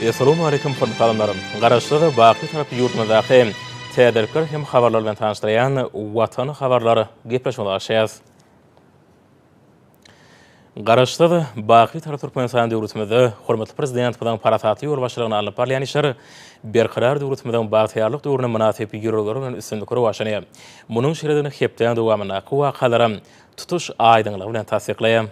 Assalamu alaikum hormatly garaşlary baqy tarapy ýurtmyzdaky täderker hem habarlar bilen tanışdyran Watan Habarlary gepleşmeli aşýas. Garaşlary baqy tarapy Türkmenistan döwletimizi hormatly prezident bilen parasaty ýol başlygyny alyp barýan işler berqarar döwletimiziň bagtýarlyk döwrüne münasip ýürürleri bilen üstünlükleri başlany. Munyň şeredini hepden dowamyna wakalarym tutuş aýdyňlygy bilen tasdiklaýar.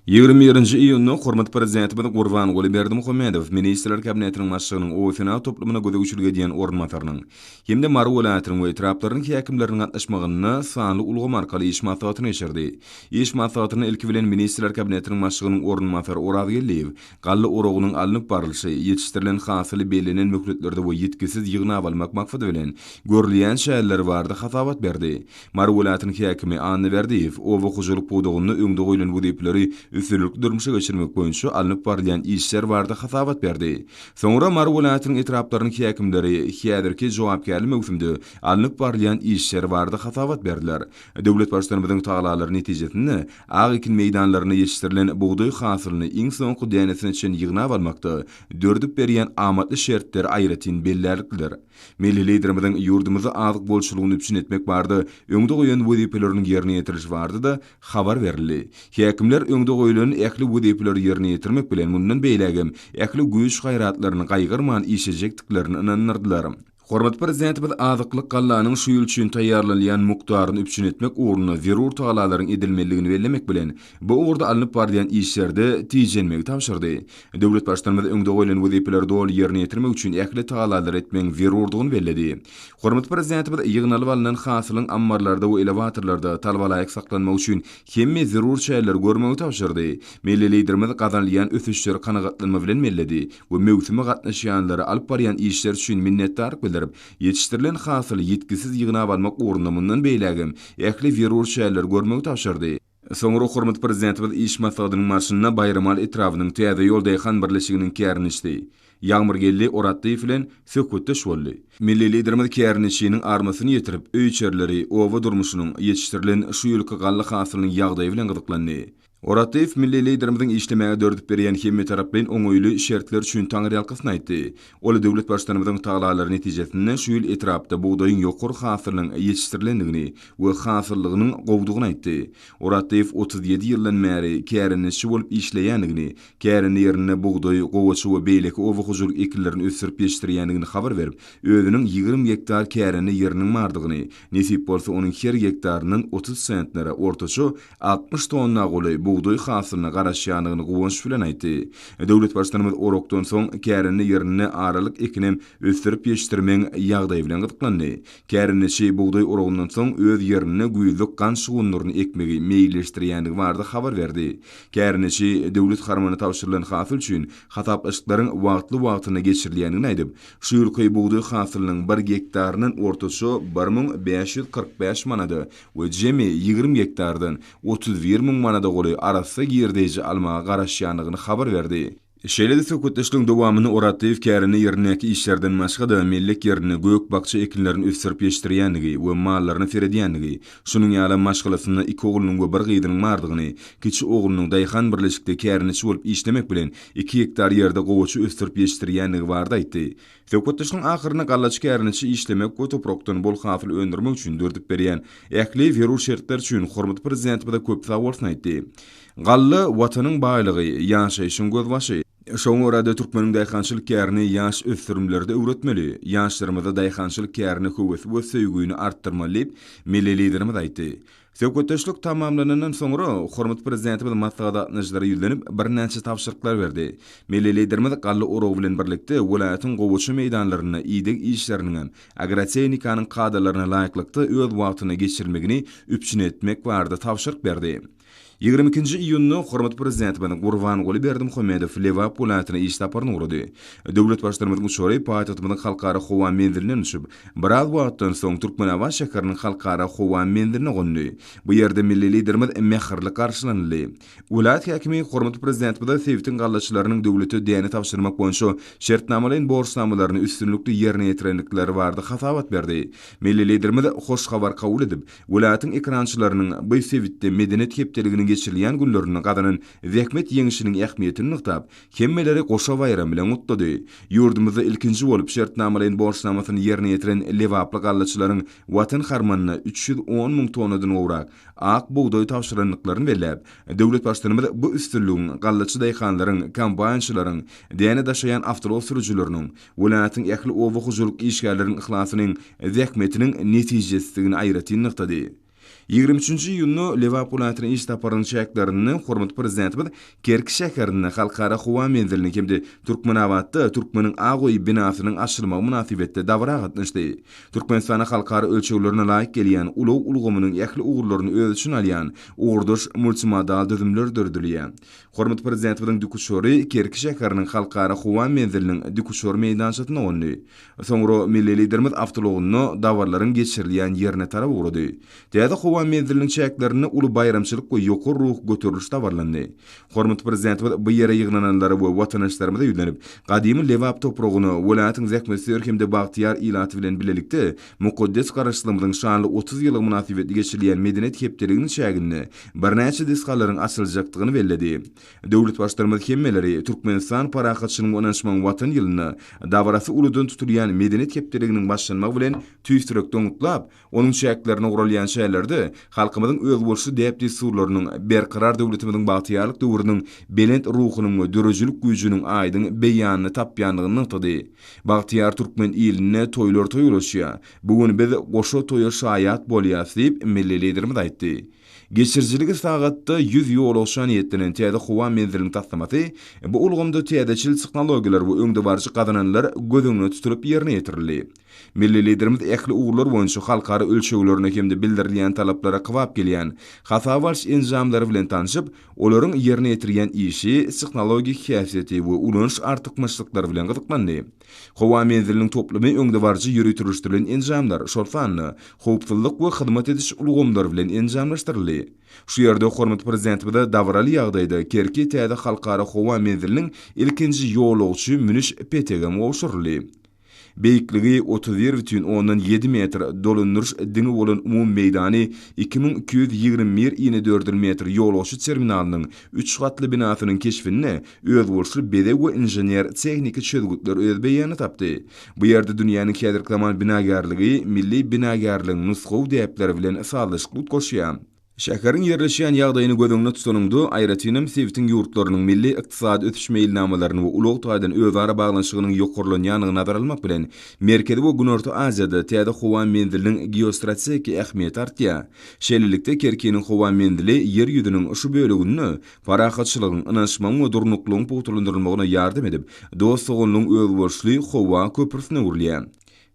21 iyunny hormat prezidentimiz Gurban Berdimuhammedow Ministrler Kabinetiniň başlygynyň oýsyna toplumyna göze güçülge diýen ornmatarynyň hemde Mary welatynyň we etraplarynyň häkimleriniň gatnaşmagyny sanly ulgam arkaly iş maslahatyny geçirdi. İş maslahatyny ilki bilen Ministrler Kabinetiniň başlygynyň ornmatary Oraz Gelliýew gally orogynyň alınıp barylşy ýetişdirilen hasyly belenen möhletlerde we ýetkisiz ýygyna almak maksady bilen görülýän şäherler barada hatabat berdi. Mary welatynyň häkimi Anny Berdiýew owa hujulyk budugyny öňde goýulan bu diplary üstünlükli durmuşa geçirmek boýunça alınıp barılan işler barada hatabat berdi. Soňra Mary welatynyň etraplarynyň häkimleri häzirki jogapkärlik mewsümde alınıp barılan işler barada hatabat berdiler. Döwlet başçylarynyň taýlary netijesinde agykin meýdanlaryny ýetişdirilen buğday hasylyny iň soňky dänesine çen ýygyna almakda dördüp berýän amatly şertler aýratyn bellerlikdir. Milli liderimiziň ýurdumyzy azyk bolşulugyny üçin etmek bardy. Öňde goýan wezipelerini ýerine ýetiriş bardy da habar berildi. Häkimler öňde goýulan ähli wezipelerini ýerine ýetirmek bilen mundan beýlegem ähli güýç gaýratlaryny gaýgyrman işejekdiklerini inanyrdylar. Hormat prezidentimiz azyklyk gallanyň şu ýyl üçin taýýarlanýan mukdaryny üçin etmek uğruna zerur taýlalaryň edilmeligini bellemek bilen bu uğurda alınıp barýan işlerde tijenmegi tapşyrdy. Döwlet başçylarynyň öňde goýulan wezipeleri dol ýerine ýetirmek üçin ähli taýlalar etmek zerurdygyny belledi. Hormat prezidentimiz ýygynalyp alynan hasylyň ambarlarda we elewatorlarda talbalaýyk saklanmak üçin hemme zerur şäherler görmegi tapşyrdy. Milli liderimiz gazanlýan ösüşleri kanagatlanma bilen melledi we mewsime gatnaşýanlary alyp barýan işler üçin minnetdarlyk yetişdirilen hasyly ýetkisiz ýygyna almak uğruna mundan beýlegem ähli zerur şäherler görmegi tapşyrdy. Soňra hormat prezidentimiz iş maslahatynyň marşyna bayramal etrawynyň täze ýolda Habar birleşiginiň kärnişdi. Ýağmur geldi, Oratdy bilen sökütde şolly. Milli liderimiz kärnişiniň armasyny ýetirip, öýçerleri, owa durmuşynyň ýetişdirilen şu ýylky gally hasylynyň ýagdaýy bilen gyzyklandy. Oratdy milli liderimiziň işlemäge dördüp berýän hemme tarap bilen oňoýly şertler üçin taňry ýalkysyny aýtdy. Ol döwlet başçylarynyň taýlalary netijesinde şu ýyl etrapda buğdaýyň ýokary hasylynyň ýetişdirilendigini we hasyllygynyň gowdugyny aýtdy. Oratdy 37 ýyldan bäri kärnişçi bolup işleýändigini, kärni ýerine buğdaý, gowaçy we beýleki owa hujulyk ekillerini ösürip ýetişdirýändigini habar berip, özüniň 20 hektar kärni ýeriniň mardygyny, nesip bolsa onuň her hektarynyň 30 sentlere ortaça 60 tonna goly buğday hasylyna garaşýanyny gowunç bilen aýtdy. Döwlet başçylarymyz orokdan soň kärni ýerine aralyk ekinem ösürip ýetişdirmeň ýagdaýy bilen gyzyklandy. Kärnişi buğday orogundan soň öz ýerine güýzlük gan şugunlaryny ekmegi meýilleşdirýändigi barada habar berdi. Kärnişi döwlet harmany tapşyrylan hasyl üçin hatap ışıklaryň wagtly geçirilýändigini aýdyp, şu ýylky buğday hasylynyň 1 hektarynyň ortaça 1545 manada we jemi 20 hektardan 31.000 manada goly arasy ýerdeji almaga garaşýanyny habar berdi. Şeýle-de sökütdeşligiň dowamyny Oratdy kärni ýerindäki işlerden başga da millik ýerine göýük bakça ekinlerini ösürip ýetişdirýändigi we mallaryny seredýändigi, şunyň ýaly maşgalasyna 2 oglunyň we 1 gyzynyň mardygyny, kiçi oglunyň daýhan birleşikde kärnişi bolup işlemek bilen 2 hektar ýerde gowaçy ösürip ýetişdirýändigi barada aýtdy. Sökütdeşligiň ahyryna gallaçy kärnişi işlemek we toprokdan bol hasyl öndürmek üçin dördüp berýän ähli zerur şertler üçin hormat prezidentimiz köp sag bolsun aýtdy. Gally watanyň baýlygy, ýaşaýyşyň gözbaşy. Şoňra da Türkmeniň daýhançylyk kärni ýaş ösdürümlerde öwretmeli. Ýaşlarymyza daýhançylyk kärni höwesi we söýgüni artdyrmaly, milli liderimiz aýtdy. Sökütdeşlik tamamlanandan soňra hormat prezidentimiz maslahat atnaşlary ýüzlenip bir näçe tapşyryklar berdi. Milli liderimiz gally orog bilen birlikde welaýatyň gowaçy meýdanlaryna ýydyk işleriniň agrotehnikanyň kadrlaryna laýyklykda öz wagtyny geçirmegini üpçün etmek barada tapşyryk berdi. 22 iyunny hormat prezidentimiz Gurban Berdimuhammedow Leva polatyny iş taparyny urdy. Döwlet başçylarynyň şoray paýatymyň halkara howa mendirinden düşüp, biraz wagtdan soň Türkmenistan şäheriniň halkara howa mendirine gondy. Bu ýerde milli liderimiz mehirli garşylandy. Ulat häkimi hormat prezidentimiz Sewtin gallaçylarynyň döwlete däne tapşyrmak boýunça şertnamalaryň borçnamalaryny üstünlükli ýerine ýetirendikleri barada hatabat berdi. Milli liderimiz hoş habar kabul edip, ulatyň ekrançylarynyň bu Sewitde medenet hepdeligini menzilinin geçirilýän günlerini gadanın zähmet ýeňişiniň ähmiýetini nykdap, hemmeleri goşa bayram bilen gutlady. Ýurdumyzda ilkinji bolup şertnamalaryň borçnamasyny ýerine ýetiren lewaply gallaçylaryň Watan Habarlaryna 310 000 tonnadan gowrak ak buğday tapşyranlyklaryny berläp, döwlet başlary bu üstünlüğün gallaçy daýhanlaryň, kampaniýaçylaryň, däne daşaýan awtobus sürüjileriniň, welaýatyň ähli owa hujurlyk işgärläriniň ihlasynyň zähmetiniň netijesini aýratyn nykdady. 23 iyunnu Liverpool iş taparyň çäklerini hormat prezidentimiz Kerki şäherinde halkara howa menzilini kimdi Türkmenawatda Türkmeniň agoý binasynyň açylmagy münasibetde dawra gatnaşdy. Türkmenistan halkara ölçeglerine laýyk gelýän uluw ulgamynyň ähli ugurlaryny öz üçin alýan ugurduş multimodal düzümler dördülýän. Hormat prezidentimiň düküşöri Kerki şäheriniň halkara howa menziliniň düküşör meýdançatyna gondy. Soňra milli liderimiz awtologyny dawarlaryň geçirilýän ýerine tarap ugrady. Täze howa menziliniň çäklerini uly bayramçylyk we ýokary ruh göteriliş dawarlandy. Hormat prezidentimiz bu ýere ýyglananlary we watandaşlarymyza ýülenip, gadymy lewap topragyny welaýatyň zähmetsizler hemde bagtyar ilaty bilen bilelikde mukaddes garaşlymyň şanly 30 ýyllyk münasibetli geçirilýän medeniyet hepdeligini çägini birnäçe diskalaryň açyljakdygyny belledi. Döwlet başlarymyz hemmeleri Türkmenistan parahatçynyň onanşmaň watan ýylyny dawarasy uludan tutulýan medeniyet hepdeliginiň başlanmagy bilen tüýstürekden utlap, onuň çäklerini guralýan şäherlerde halkymyzyň öz bolşy däp dissurlarynyň berqarar döwletimiziň bagtyarlyk döwrüniň belent ruhunyň we dörejlik güýjüniň aýdyň beýanyny tapýanlygyny nykdy. Bagtyar türkmen iline toýlar toýulaşýar. Bugün biz goşa toýa şaýat bolýas diýip milli liderimiz aýtdy. Geçirjiligi sagatda 100 ýolagşan ýetdiren täze howa menzilini taslamasy bu ulgamda täzeçil tehnologiýalar we öňde barjy gadananlar gözüňe tutulup ýerine ýetirildi. Milli liderimiz ähli ugurlar boýunça halkara ölçeglerine hemde bildirilýän talaplara kywap gelýän hasawalş enjamlary bilen tanyşyp, olaryň ýerine ýetirýän işi, tehnologik häsiýeti we ulanş artykmaçlyklary bilen gyzyklandy. Howa menziliniň toplamy öňde barjy ýürütürüşdirilen enjamlar, şol sanly, howpsuzlyk we hyzmat ediş ulgamlary bilen enjamlaşdyryldy. Şu ýerde hormat prezidentimiz dawraly ýagdaýda Kerki täze halkara howa menziliniň ilkinji ýolagçy Müniş Petege gowşurly. Beýikligi 31,7 metr, dolanýyş diňi bolan umum meýdany 2221 ýene 4 metr ýolagçy terminalynyň 3 gatly binasynyň keşfine öz bolşy bede we inžener tehnika çözgütler öz beýany tapdy. Bu ýerde dünýäniň häzirki zaman binagarlygy, milli binagarlygyň nusgaw däpleri bilen salyşyk goşýar. Şäherin ýerleşýän ýagdaýyny gözüňde tutanynda aýratynam Sewitiň ýurtlarynyň milli ykdysady ötüş meýilnamalaryny we ulag taýdan özara baglanşygynyň ýokarlanýanyny nazara almak bilen Merkezi we Günorta Aziýada täze howa menziliniň geostrategik ähmiýeti artýar. Şeýlelikde Kerkiniň howa menzili ýer ýüzüniň şu bölegini parahatçylygyň, ynanşmaň we durnuklygyň putulandyrylmagyna ýardam edip, dostlugynyň öz bolşly howa köprüsine urulýar.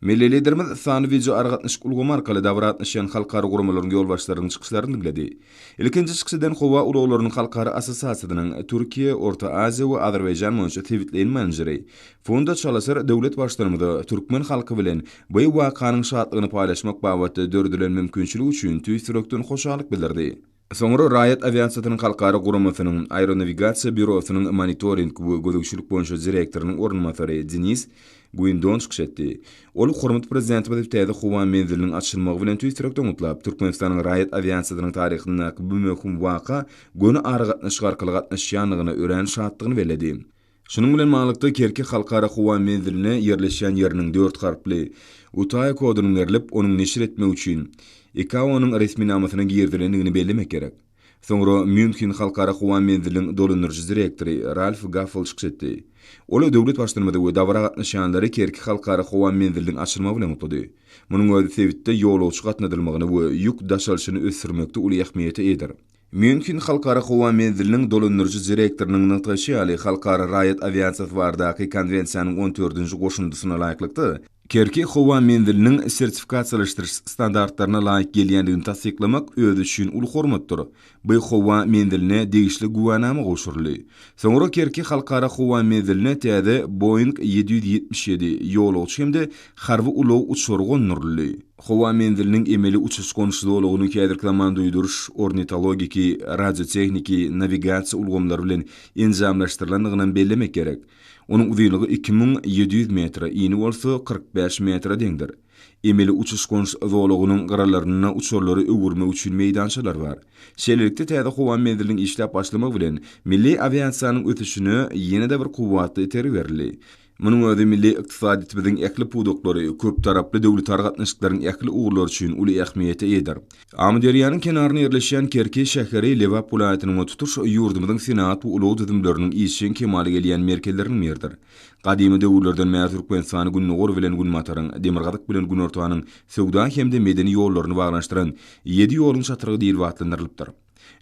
Milli liderimiz sany video argatnyşyk ulgamy arkaly dawra atnaşýan halkara gurumalaryň ýolbaşlarynyň çykyşlaryny bildi. Ilkinji çykyşdan howa ulaglarynyň halkara asosiýasiýasynyň Türkiýe, Orta Aziýa we Azerbaýjan boýunça tewitleýän menejeri Funda Çalasar döwlet başlarymyzy türkmen halky bilen bu wakanyň şatlygyny paýlaşmak babatda dördülen mümkinçiligi üçin tüýstürekden hoşallyk bildirdi. Soňra raýat aviasiýasynyň halkara guramasynyň aeronavigasiýa bürosynyň monitoring we gözegçilik boýunça direktorynyň ornamatyry Deniz Güýndon çykşetdi. Ol hormat prezidentimiz täze howa menziliniň açylmagy bilen tüýstürekden utlap, Türkmenistanyň raýat aviasiýasynyň taryhyna bu möhüm waka göni argatnaşyk arkaly gatnaşýanlygyna ören şatlygyny beledi. Şunun bilen maňlykda Kerki halkara howa menziline ýerleşýän ýeriniň 4 harply UTAY koduny berilip, onuň neşir etmek üçin ICAO-nyň resmi namasyny girdilendigini bellemek gerek. Soňra München halkara howa menziliniň dolanýarjy direktory Ralf Gaffel çykşetdi. Ol döwlet başlarymyzy we dawra gatnaşýanlary Kerki halkara howa menziliniň açylmagy bilen utlady. Munyň özi Sewitde ýolagçy gatnadylmagyny we ýük daşalyşyny ösürmekde uly ähmiýeti eder. München halkara howa menziliniň dolanýarjy direktorynyň nutgaşy ýaly halkara raýat aviasiýasy bardaky konwensiýanyň 14-nji goşundysyna laýyklykdy. Kerki howa menziliniň sertifikasiýalaşdyryş standartlaryna laýyk gelýändigini tasdiklamak öz üçin uly hormatdyr. Bu howa menziline degişli guwanama goşurly. Soňra Kerki halkara howa menziline täze Boeing 777 ýolagçy hemde harby ulaw uçury gonurly. Hova menzilinin emeli uçuş konuşduluğunu kädirklaman duyduruş, ornitologiki, radiotekniki, navigasiya ulgamlary bilen enzamlaşdyrylanygyny bellemek gerek. Onun uzylygy 2700 metre, ýeni bolsa 45 metre deňdir. Emeli uçuş konuşduluğunun garalaryna uçurlary öwürme üçin meýdançalar bar. Şeýlelikde täze hova menziliniň işläp başlamak bilen milli aviasiýanyň ötüşini ýene-de bir kuwwatly eteri berildi. Munyň özi milli ykdysadyýetimiziň ekli puduklary, köp taraply döwlet gatnaşyklaryň ekli uğurlar üçin uly ähmiýete eder. Amderiýanyň kenaryna ýerleşýän Kerki şäheri Lewap welaýatynyň tutuş ýurdumyzyň senat we uly düzümleriniň işin kemaly gelýän merkezleriniň biridir. Gadymy döwürlerden mäýär Türkmenistan Günnogor bilen Günmataryň, Demirgazyk bilen Günortawanyň sowda hemde medeni ýollaryny baglanşdyran 7 ýoluň çatyrygy diýilip atlandyrylypdyr.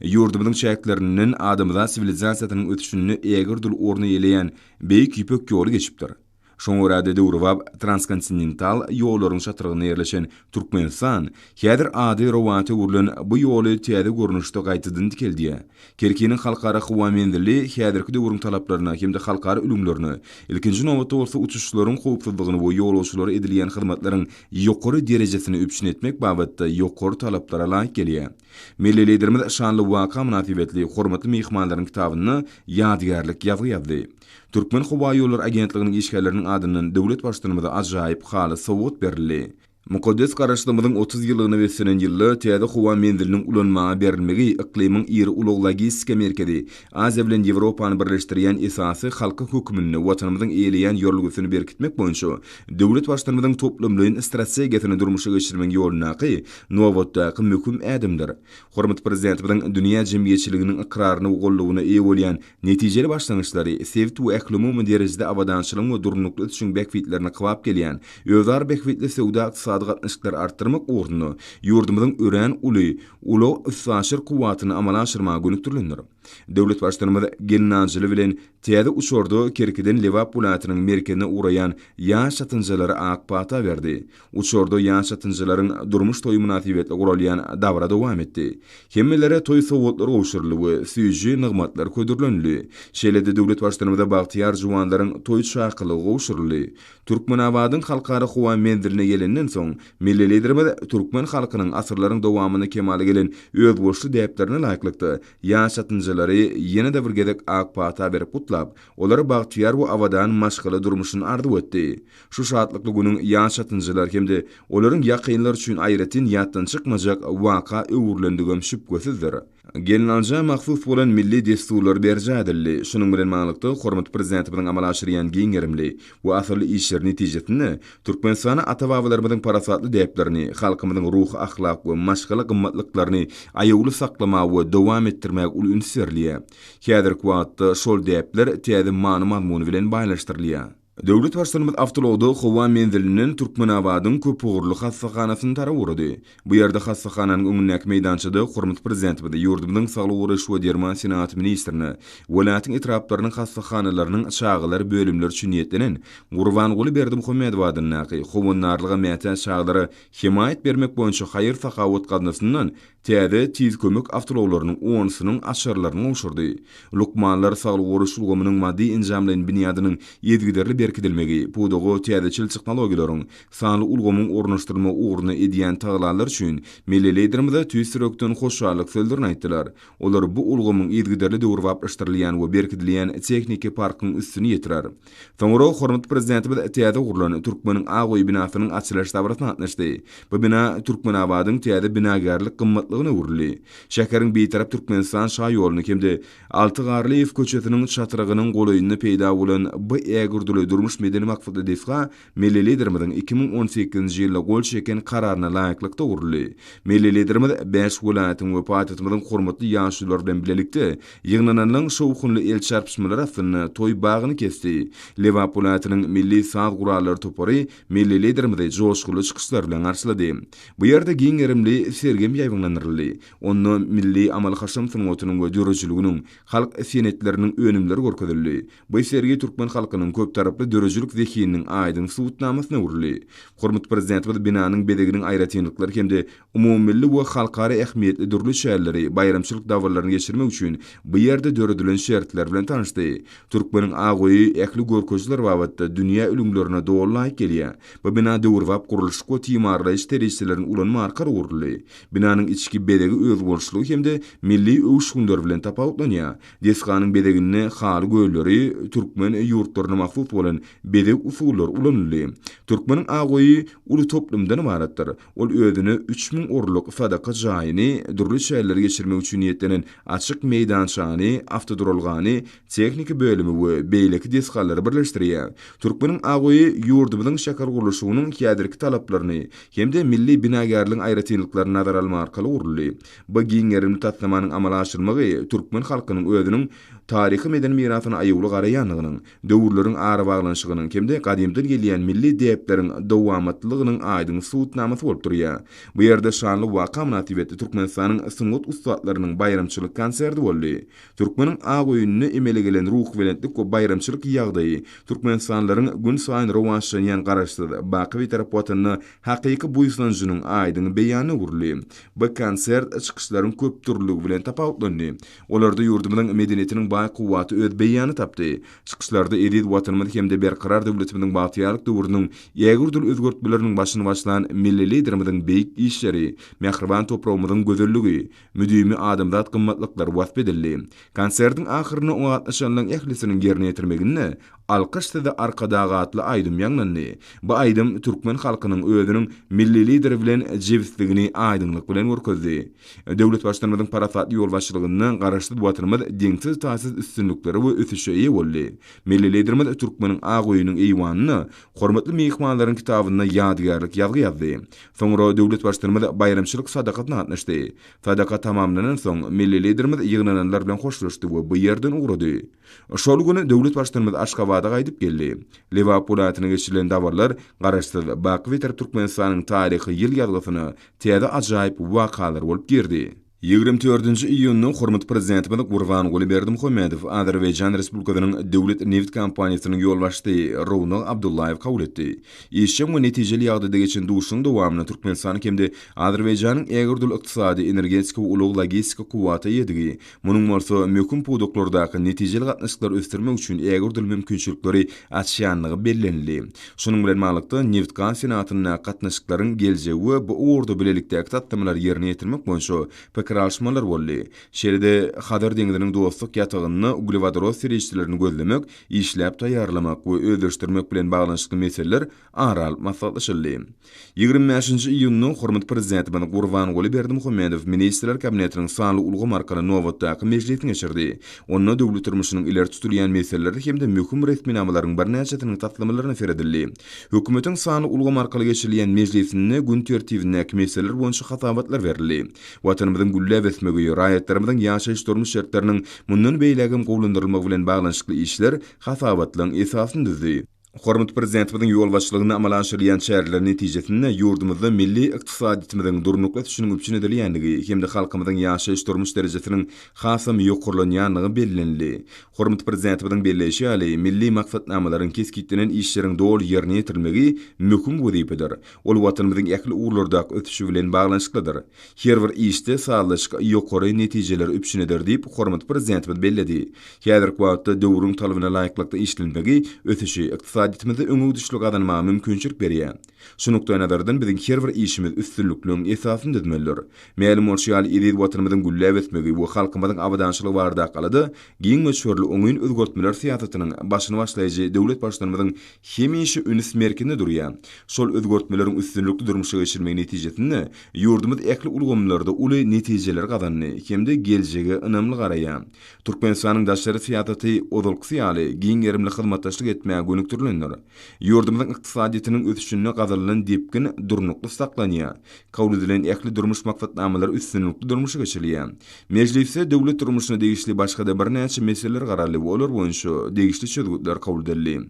Yurdumyzyň şäherleriniň adamda sivilizasiýasynyň ötüşini ägir dil orny ýeleýän beýik ýüpek ýoly geçipdir. Şoň orada Döwrewap transkontinental ýollaryň çatyrygyna ýerleşen Turkmenistan häzir ady rowaty urulan bu ýoly täze görnüşde gaýtydyn dikeldi. Kerkiniň halkara howa menzili häzirki döwrüň talaplaryna hemde halkara ülümlerini, ilkinji nowatda bolsa uçuşlaryň howpsuzlygyny we ýolagçylary edilýän hyzmatlaryň ýokary derejesini öpüşin etmek babatda ýokary talaplara laýyk gelýär. Milli liderimiz şanly waka münasibetli hormatly mehmanlaryň kitabyny ýadygärlik ýazdy. Türkmen Howa ýolları agentliginiň işgärleriniň adynyň döwlet başçylygynda ajaýyp haly sowut berildi. Mukaddes garaşdyrmyzyň 30 ýyllygyny wesilen ýylly täze howa menziliniň ulanmaga berilmegi iklimiň iri ulug logistika merkezi, Aziýa bilen Ýewropany birleşdirýän esasy halky hökümini watanymyzyň eýleýän ýolgusyny berkitmek boýunça döwlet başçylygymyzyň toplamlyň strategiýasyny durmuşa geçirmek ýolunaky nowatdaky möhüm ädimdir. Hormat prezidentimiň dünýä jemgyýetçiliginiň ikraryny we gollugyna eýe bolýan netijeli başlangyçlary sevit we äklimi derejede awadançylyk we durnukly üçin bekfitlerini kybap gelýän öwdar bekfitli sowda gatnaşyklar artdyrmak uğruna ýurdumyzyň ören uly üssaşyr kuwwatyny amala aşyrmaga gönükdirilýär. Döwlet başçylygymyz gelnanjyly bilen täze uçurda Kerkiden Lewap welaýatynyň merkezine uraýan ýaş satynjylary akpata berdi. Uçurda ýaş satynjylaryň durmuş toýy münasibetli guralýan dawra dowam etdi. Hemmelere toýy sowgatlary gowşurly we süýji nygmatlar ködürlenli. Şeýlede döwlet başçylygymyza bagtyar juwanlaryň toýy çakylygy gowşurly. Türkmenawadyň halkara howa menziline gelenden soň milli liderimiz Türkmen halkynyň asyrlaryň dowamyny kemaly gelen özboşly däplerine laýyklykdy. Ýaş satynjylary ýene-de bir gedek akpata berip gutlap, olary bagtyar we awadan maşgaly durmuşyny ardyp etdi. Şu şatlykly günüň ýaş satynjylar hemde olaryň ýakynlar üçin aýratyn ýatdan çykmajak waka öwürlendigem şüpgesizdir. Gelinanja mahsus bolan milli desturlar berjadilli. Şunun bilen maňlykda hormat prezidentimiň amala aşyrýan giňerimli we asyrly işler netijesini Türkmenistana ata-babalarymyzyň parasatly däplerini, halkymyzyň ruh, ahlak we maşgaly gymmatlyklaryny aýagly saklamak we dowam etdirmek uly ünsürliýär. Häzirki wagtda şol däpler täze many mazmuny bilen baýlaşdyrylýar. Döwlet başçylygymyz awtologda howa menziliniň Türkmenawadyň köp ugurly hassahanasyny tarawurdy. Bu ýerde hassahanyň öňündäki meýdançyda hormat prezidentimiz ýurdumyzyň saglyk uğraş we derman senat ministrini, welaýatyň etraplarynyň hassahanalarynyn çağılar bölümler üçin niýetlenen Gurban Guly Berdimuhammedow adyny howanlarlyga mätä çağlary himayet bermek boýunça haýyr sakawat gadnasyndan täze tiz kömek awtologlarynyň oňsynyň aşarlaryny uşurdy. Lukmanlar saglyk uğraş ulgamynyň maddi injamlaryň binýadynyň ýetgiderli berkidilmegi, pudugu täzeçil teknologiýalaryň sanly ulgamyň ornaşdyrma uğruna edýän taglalar üçin milli liderimiz tüýsürekden hoşallyk sözlerini aýtdylar. Olar bu ulgamyň ýetgiderli döwür waplaşdyrylýan we berkidilýän tekniki parkyň üstüni ýetirer. Soňra hormat prezidentimiz täze urulan Türkmeniň agoý binasynyň açylyş dabrasyna gatnaşdy. Bu bina Türkmenawadyň täze binagarlyk gymmatlygyna urly. Şäheriň beýtarap Türkmenistan şaý ýoluny hemde Altygarlyýew köçetiniň çatyrygynyň golaýyny peýda bolan bu ägirdi durmuş medeni maksady desga milli liderimiziň 2018-nji ýylda gol çeken kararyna laýyklykda urly. Milli liderimiz 5 welaýatyň we paýtatymyzyň hormatly ýaşlylary bilen bilelikde ýygnananyň şowkunly el çarpışmalary asyny toý bagyny kesdi. Lewap welaýatynyň milli saat gurallary topary milli liderimizi joşguly çykyşlar bilen garşylady. Bu ýerde giňerimli sergem ýaýbanlanyrly. Onu milli amal haşam sunuwatynyň we dörejliginiň halk senetleriniň önümleri görkezildi. Bu sergi Türkmen halkynyň köp taraply döröjülük zekinin aýdyň suwutnamasyna urly. Hormat prezidentimiz binanyň bedeginiň aýratynlyklary hemde umumilli we halkara ähmiýetli durly şäherleri bayramçylyk dawrlaryny geçirmek üçin bu ýerde döredilen şertler bilen tanışdy. Türkmeniň agoýy ähli görkezler babatda dünýä ülümlerine dowlaýyk gelýär. Bu bina döwürwap gurulşyk timarlaýyş terisilerini ulanma arkar urly. Binanyň içki bedegi öz bolşlugy hemde milli öwüşgünler bilen tapawutlanýar. Desganyň bedegine haly göýleri türkmen ýurtlaryna mahsus bolan bedeg usullar ulanýar. Türkmeniň agoýy uly toplumdan ibaratdyr. Ol özüne 3000 orluk sadaka jaýyny durly şäherleri geçirmek üçin niýetlenen açyk meýdançany, avtodrolgany, teknik bölümi we beýleki desgallary birleşdirýär. Türkmeniň agoýy ýurdumyzyň şäher gurulşynyň kädirki talaplaryny hemde milli binagarlygyň aýratynlyklaryny nazar alma arkaly urly. Bu giňerimli tatlamanyň amala aşyrmagy türkmen halkynyň özüniň taryhy meden mirasyna aýywly garaýanlygynyň, döwürleriň ara baglanşygynyň hemde gadymdan gelýän milli deýepleriň dowamatllygynyň aýdyň suwutnamasy bolup durýar. Bu ýerde şanly waka münasibetli Türkmenistanyň sungut ustalarynyň bayramçylyk konserti boldy. Türkmeniň agoýunyny emele gelen ruh welentlik we bayramçylyk ýagdaýy türkmenistanlaryň gün saýyn rowanşlanýan garaşsyz baky bir tarapyny hakyky buýsanjynyň aýdyň beýany urly. Bu konsert çykyşlaryň köp türlügi bilen tapawutlandy. Olarda ýurdumyzyň medeniýetiniň baý kuwaty öz beýany tapdy. Çykyşlarda edil watanymyz hemde berqarar döwletimiziň bagtýarlyk döwrüniň ýegurdul özgörtmeleriniň başyny başlan milli liderimiziň beýik işleri, mehriban toprağımyzyň gözelligi, müdimi adamzat gymmatlyklary wasp edildi. Konsertiň ahyryna oňatlaşanlaryň ählisiniň ýerine ýetirmegini alqyşda arkadagy atly aýdym ýaňlandy. Bu aýdym türkmen halkynyň özüniň milli lideri bilen jebisligini aýdymlyk bilen görkezdi. Döwlet başkanymyzyň parasat ýol başçylygynyň garaşdy watanymyz deňsiz taýsız üstünlükleri we ötüşe ýa boldy. Milli liderimiz türkmeniň agoýynyň eýwanyny hormatly mehmanlaryň kitabyna ýadygärlik ýazgy ýazdy. Soňra döwlet başkanymyz bayramçylyk sadakatyna gatnaşdy. Sadaka tamamlanan soň milli liderimiz ýygnananlar bilen hoşlaşdy we bu ýerden ugrady. Şol güni döwlet başkanymyz Aşgabatga gaýdyp geldi. Lewa polatyny geçirilen dawarlar garaşsyz baky Türkmenistanyň taryhy ýyl ýazgysyny täze ajaýyp wakalar bolup girdi. 24 iyunnyň hormat prezidentimiz Watan Habarlary Azerbaýjan Respublikasynyň döwlet neft kompaniýasynyň ýolbaşçysy Rownak Abdullayew kabul etdi. Işçi we netijeli ýagdaýda geçen duşuň dowamyny Türkmenistan hemde Azerbaýjanyň ägirdül ykdysady, energetik we ulug logistika kuwaty ýedigi. Munyň bolsa möhüm produklardaky netijeli gatnaşyklar ösdürmek üçin ägirdül mümkinçilikleri açýanlygy bellenildi. Şunyň bilen malykda neft konsenatyna gatnaşyklaryň geljegi bu ordu bilelikdäki tatdamlar ýerine ýetirmek boýunça alışmalar boldy. Şeride Habar deňiziniň dostluk ýatagyny uglevodoros serişçilerini gözlemek, işläp taýýarlamak we özleşdirmek bilen baglanşykly meseleler aral maslahatlaşyldy. 25 iyunnyň hormat prezidentimiz Watan Habarlary ministrler kabinetiniň sanly ulgy markaly nowatdaky meclisine geçirdi. Onda döwlet turmuşynyň ileri tutulýan meseleleri hemde möhüm resminamalaryň birnäçetiniň taslamalarına feredildi. Hökümetiň sanly ulgy markaly geçirilýän meclisine gün tertibine meseleler boýunça hatabatlar berildi. Watanymyzyň gülle besmegi, raýatlarymyzyň ýaşaýyş durmuş şertleriniň mundan beýlegim gowlandyrylmagy bilen baglanşykly işler hasabatlaryň esasyny düzdi. Hormat prezidentimiziň ýol başçylygyna amala aşyrýan şäherler netijesinde ýurdumyzda milli ykdysadyýetimiziň durnukly düşünüp üçin edilýändigi hemde halkymyzyň ýaşaýyş durmuş derejesiniň hasam ýokurlanýanlygy bellenildi. Hormat prezidentimiziň belleşi ýaly milli maksatnamalaryň keskitdilen işleriň dol ýerine ýetirmegi möhüm wezipedir. Ol watanymyzyň ähli urlardaky ötüşi bilen baglanşyklydyr. Her bir işde sağlaşyk ýokary netijeler üçin eder diýip hormat prezidentimiz belledi. Häzirki wagtda döwrüň talabyna laýyklykda işlenmegi ötüşi ykdysadyýetimizi öňe düşlük adanma mümkinçilik berýär. Şunukda nazardan biziň her bir işimiz üstünlüklüň esasyny düzmeler. Mälim bolşýal ýeri watanymyzyň gülle besmegi we halkymyzyň awadançylygy barada galady, giň meşhurly oňyn özgörtmeler siýasatynyň başyny başlaýjy döwlet başçylarymyzyň hemişe ünis merkezinde durýar. Şol özgörtmeleriň üstünlükli durmuşa geçirmek netijesinde ýurdumyz ähli ulgamlarda uly netijeler gazandy, hemde geljegi önemli garaýar. Türkmenistanyň daşary siýasaty odulky ýaly giň ýerimli hyzmatdaşlyk etmäge gönükdirlenler. Ýurdumyzyň ykdysadyýetiniň ösüşine gazalylan depkin durnukly saklanýar. Kabul edilen ähli durmuş maksatnamalary üstünlükli durmuşa geçirilýär. Meclisde döwlet durmuşyna degişli başga da birnäçe meseleler garaly bolar boýunça degişli çözgütler kabul edildi.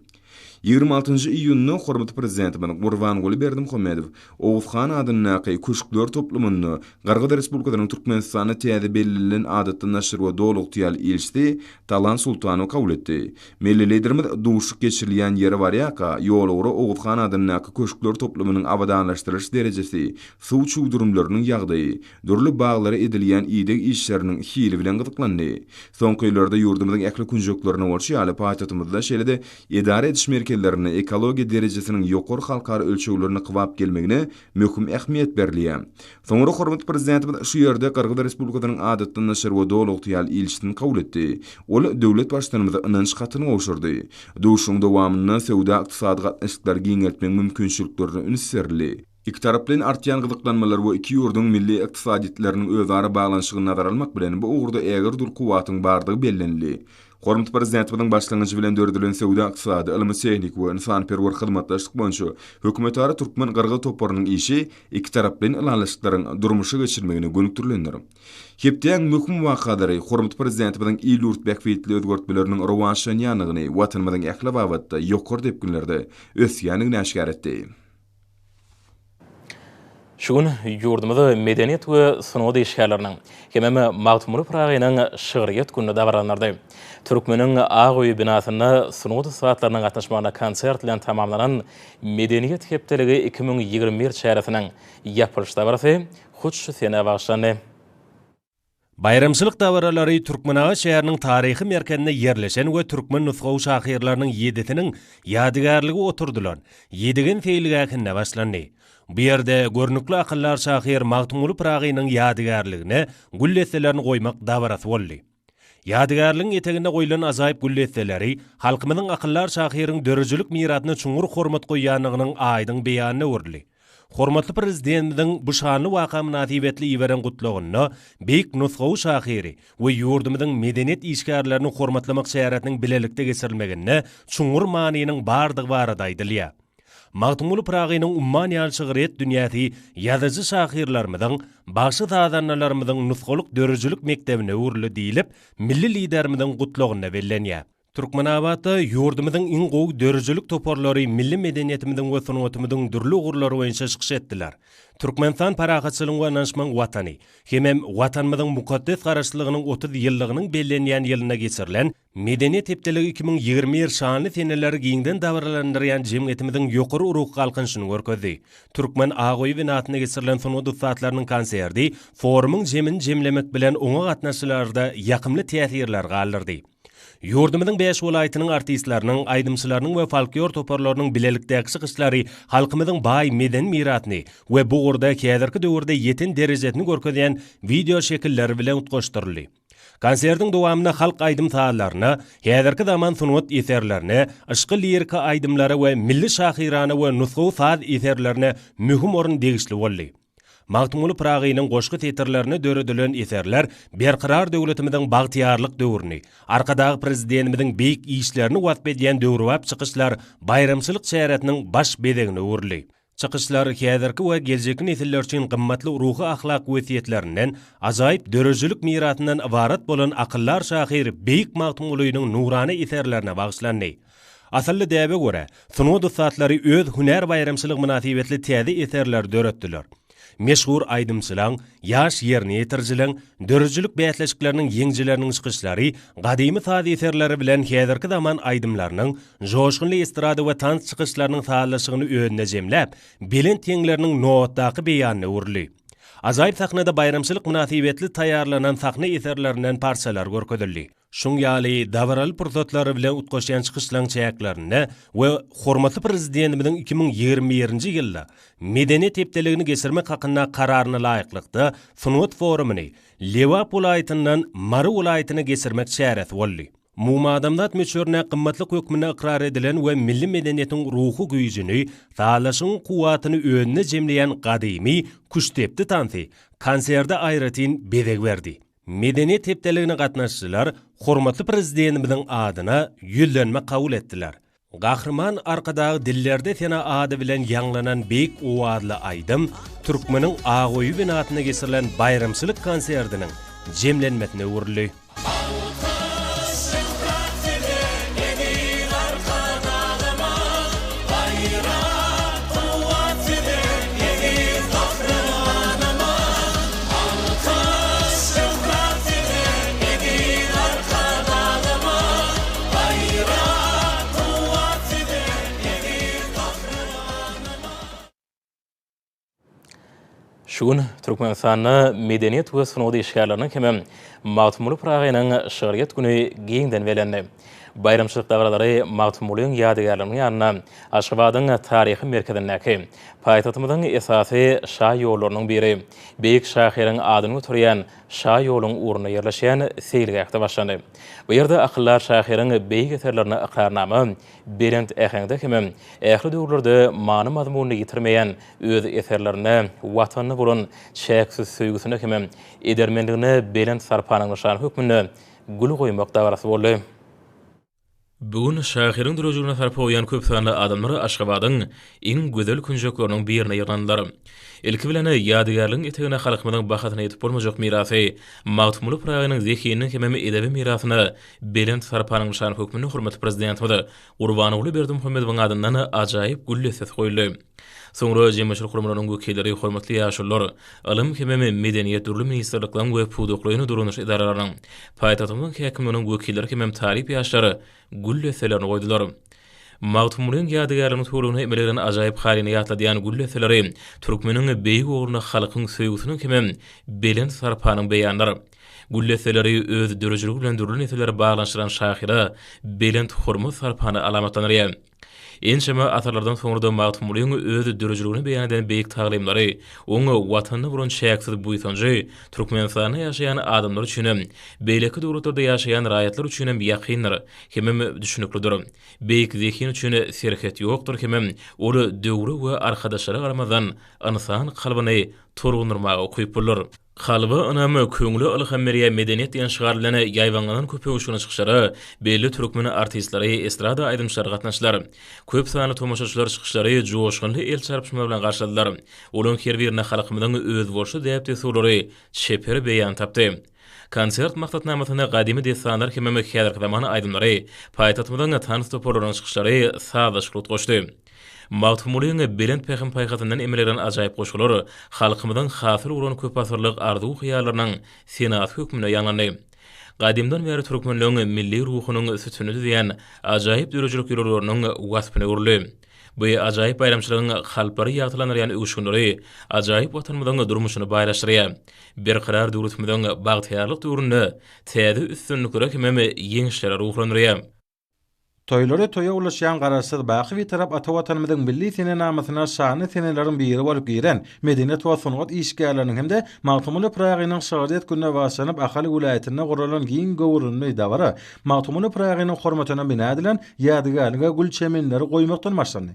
26 iyunny hormatly prezidentimiň Gurbanguly Berdimuhammedow Owuzhan adynyňky köşkler toplumyny Gargada Respublikasynyň Türkmenistana täze bellilen adatdan naşyr we doluk tiyal ilçdi Talan Sultanow kabul etdi. Milli liderimiz duşuk geçirilýän ýere barýaka ýolagry Owuzhan adynyňky köşkler toplumynyň abadanlaşdyryş derejesi, suw çuwdurumlarynyň ýagdaýy, dürli baglary edilýän ýygyk işleriniň hili bilen gyzyklandy. Soňky ýyllarda ýurdumyzyň ähli kunjoklaryna bolşy ýaly paýtatymyzda şeýle-de idare ediş merkezlerini ekologiýa derejesiniň ýokary halkary ölçeglerini kybap gelmegine möhüm ähmiýet berilýär. Soňra hormatly prezidentimiz şu ýerde Gargada Respublikasynyň adatdan naşyr we doluk tiyal ilçdini kabul etdi. Ol döwlet başlanmada ynanç hatyny owşurdy. Duşuň dowamyny sewda ykdysady gatnaşyklar giňeltmek mümkinçiliklerini ünsürli. İki taraplyň artýan gyzyklanmalar we iki ýurdun milli ykdysadyetleriniň özara baglanşygyny nazar almak bilen bu ugurda äger dur kuwatyň bardygy bellenli. Hormatly prezidentimiň başlangyjy bilen dördülen sewda ykdysady, ilmi tehnik we insanperwer hyzmatlaşyk boýunça hökümetara türkmen garga toparynyň işi iki taraplyň ilanlaşyklaryň durmuşy geçirmegine gönükdirlendir. Hepden möhüm wakalary hormatly prezidentimiň il ýurt beýtli özgörtmeleriniň rowanşanýanygyny watanymyzyň ähli wagtda ýokary dep günlerde ösýäniňi näşgar etdi. Şugun ýurdumyzda medeniýet we sunugy işgärleriniň hemem magtumuly pragynyň şygyryýet günü davaranlardy. Türkmeniň Agoýy binasyna sunugy saatlarynyň gatnaşmagyna konsert bilen tamamlanan medeniýet hepdeligi 2021 şäheriniň ýapylyş dawarasy huş sene bagşlandy. Bayramçylyk dawaralary Türkmenistan şäheriniň taryhy merkezine ýerleşen we türkmen nusgawy şahyrlarynyň ýedetiniň ýadygarlygy oturdular. Ýedigen feýilgähine başlandy. Bu ýerde görnükli akyllar şahyr Magtumuly pragynyň ýadygarlygyna gulletlerini goýmak dawarasy boldy. Ýadygarlygyň etegine goýulan azaýyp gulletleri halkymyzyň akyllar şahyryň dörejlik miratyna çuňur hormat goýýanynyň aýdyň beýanyna urly. Hormatly prezidentiň bu şanly waka münasibetli ýiberen gutlagyny beýik nusgawy şahyry we ýurdumyzyň medeniýet işgärlerini hormatlamak şäheretiniň bilelikde geçirilmegine çuňur manynyň bardygy barada aýdylýar. Magtumuly pragynyň umman ýalçygyret dünýäsi ýazyjy şahyrlarymyzyň başy tadanlarymyzyň nusgalyk dörejlik mektebine urly diýilip, milli liderimiziň gutlagyna bellenýär. Türkmenabada ýurdumyzyň iň gowy dörejlik toparlary milli medeniýetimiziň we sunatymyzyň dürli ugurlary boýunça çykyş etdiler. Türkmenistan parahatçylygyň we naşmaň watany, hemem watanymyzyň mukaddes garaşlygynyň 30 ýyllygynyň bellenýän ýylyna geçirilen medeniýet hepdeligi 2020 şanly seneleri giňden dawarlandyrýan jemgyýetimiziň ýokary uruk galkynşyny görkezdi. Türkmen Agoýy binasyna geçirilen sunudy saatlarynyň konserti forumyň jemini jemlemek bilen oňa gatnaşylarda ýakymly täsirler galdyrdy. Ýurdumyzyň 5 welaýatynyň artistlarynyň, aýdymçylarynyň we folklor toparlarynyň bilelikdäki çykyşlary halkymyzyň baý meden miratyny we bu urda käderki döwürde ýeten derejesini görkezýän video şekilleri bilen utgaşdyrly. Konsertiň dowamyna halk aýdym taýlaryna, häzirki zaman sunut eserlerine, ışky lirika aýdymlary we milli şahyrana we nusgawy saz eserlerine möhüm orun degişli boldy. Magtumuly pragynyň goşky teatrlaryna döredilen eserler berqarar döwletimiziň bagtyarlyk döwrüni, arkadagy prezidentimiziň beýik işlerini wagt edýän döwrüwap çykyşlar bayramçylyk şäheretiniň baş bedegine urly. Çykyşlar häzirki we geljeki nesiller üçin gymmatly ruhy ahlak wesiýetlerinden, ajaýyp dörejlik miratynyň ibarat bolan akyllar şahyr beýik Magtumulynyň nurany eserlerine bagşlandy. Asylly däbe görä, sunudy saatlary öz hüner bayramçylyk münasibetli täze eserler döretdiler. Meşhur aýdymçylaň, ýaş ýerni ýetirjileň, dörejlik beýatleşikleriniň ýeňjileriniň çykyşlary, gadymy saz eserleri bilen häzirki zaman aýdymlarynyň, joşgunly estrada we tans çykyşlarynyň sağlaşygyny öňüne jemläp, bilen teňleriniň nowatdaky beýanyna urly. Azaýyp sahnada bayramçylyk münasibetli taýýarlanan sahna eserlerinden parçalar görkezildi. Şuň ýaly dawaral pursatlary bilen utgaşýan çykyşlaryň çäklerini we hormatly prezidentimiziň 2021-nji ýylda medeniýet hepdeligini geçirmek hakyna kararyna laýyklykda sunut forumuny Lewap welaýatyndan Mary welaýatyna geçirmek şähereti boldy. Mumadamdat meçhörne gymmatly hökmüne ikrar edilen we milli medeniýetiň ruhy güýjüni, taýlaşyň kuwatyny öňüne jemleýän gadymy kuştepdi tansy konserde aýratyn bedeg berdi. Medeniýet hepdeligine gatnaşçylar hormatly prezidentimiziň adyna ýüllenme kabul etdiler. Gahrman arkadagy dillerde sena ady bilen ýanglanan beýik owazly aýdym Türkmeniň Agoýy binasyna geçirilen bayramçylyk konsertiniň jemlenmesine urly. Şun Türkmenistan'ı medeniyet ve sunuğu işgallerinin kemem Mağtumulu Prağı'nın şığriyet günü giyinden velenli. Bayramçılık davraları Mağtumulu'nun yadigarlarının yanına Aşkabad'ın tarihi merkezindeki payitahtımızın esası Şah yollarının biri. Beyik Şahir'in adını turiyen Şah yolun uğruna yerleşen seyilgakta başlandı. Bu yerde akıllar Şahir'in beyik eserlerini ıqrarnamı Berent Eheng'de kemem ehli dövrlerde manı mazmununu yitirmeyen öz eserlerini vatanını bulun çeksiz söygüsüne kemem edermenliğine Berent Sarpan'ın nişan hükmünü gülü koymak davarası oldu. Bugün Şahir'in duruşuna sarpa oyan köp sanlı adamları Aşkabad'ın en güzel künjöklerinin birine yığınanlar. Ilki bilene yadigarlığın eteğine halkımızın bakatına yetip olmayacak mirası, Mağtumulu Prağı'nın zekiyinin kememi edebi mirasını Berent Sarpan'ın nişan hükmünü hurmatı prezidentimiz Urbanoglu Berdimuhamedov'un adından acayip güllü ses koyuldu. Sonra Cemşir Kurumlarının vekilleri hurmatly ýaşurlar, alym kememi medeniyet durly ministerliklerin we puduklaryny durunuş idaralarynyň paýtagtymyň häkimleriniň wekilleri kemem taryp ýaşlary gülleselerini goýdular. Mağtumuluň ýadygarlygyny töwrüne emeleriň ajaýyp halyny ýatladýan gülleseleri Türkmeniň beýik ogruny halkyň söýgüsiniň kemem Berent Sarpanyň beýanlary. Gülleseleri öz dörejiligi bilen durly neseleri baglanşyran şahyra Berent Hurmat Sarpany alamatlanýar. Enşeme atarlardan sonra da Mağtumuluň öz dörejligini beýan eden beýik taglymlary oňa watanyny burun şäksiz buýsanjy Türkmenistanda ýaşaýan adamlar üçin beýleki döwletlerde ýaşaýan raýatlar üçin ýakyndyr, hemem düşünüklidir. Beýik zekin üçin serhet ýokdur, hemem oly döwri we arkadaşlara garamazdan insan kalbyny torgundurmaga goýup bolar. Kalby önemi köňlü ylhameriýe medeniýet diýen şygarlany ýaýwanlanan köpegişine çykyşlary, belli türkmen artistlary, estrada aýdymçylary gatnaşdylar. Köp sany tomoşaçylar çykyşlary joşgunly el çarpyşma bilen garşyladylar. Olaň her birine halkymyzyň öz bolşy diýip tesurlary şeper beýan tapdy. Konsert maksatnamasyna gadymy desanlar kemem häzirki zamany aýdymlary, paýtagtymyzyň tanys toporlaryň çykyşlary saýdaşlyk goşdy. Mağtumuluň Berent Pehim paýgatyndan emeleriň ajaýyp goşgulary halkymyzyň hasır ulan köp asyrlyk arzuw hyýallarynyň senat hökmüne ýanlany. Gadymdan beri Türkmenliň milli ruhunyň sütüni diýen ajaýyp dörejilik ýollarynyň waspyny urly. Bu ajaýyp bayramçylygyň halpary ýagtylanýan öwüşgünleri ajaýyp watanymyzyň durmuşyny baýlaşdyrýar. Berqarar döwletimizden bagtyarlyk döwründe täze üstünlikleri kemem ýeňişlere ruhlandyrýar. Toýlary toýa ulaşýan garaşsyz baky bir tarap ata watanymyzyň milli sene namasyna şany seneleriň biri bolup giren medeniyet we sunugat işgärleriniň hemde Mağtumulu Prağynyň şahryet gününe başlanyp Akaly vilayetine guralan giň gowrunly dawara Mağtumulu Prağynyň hormatyna bina edilen ýadygarlyga gül çemenleri goýmakdan başlandy.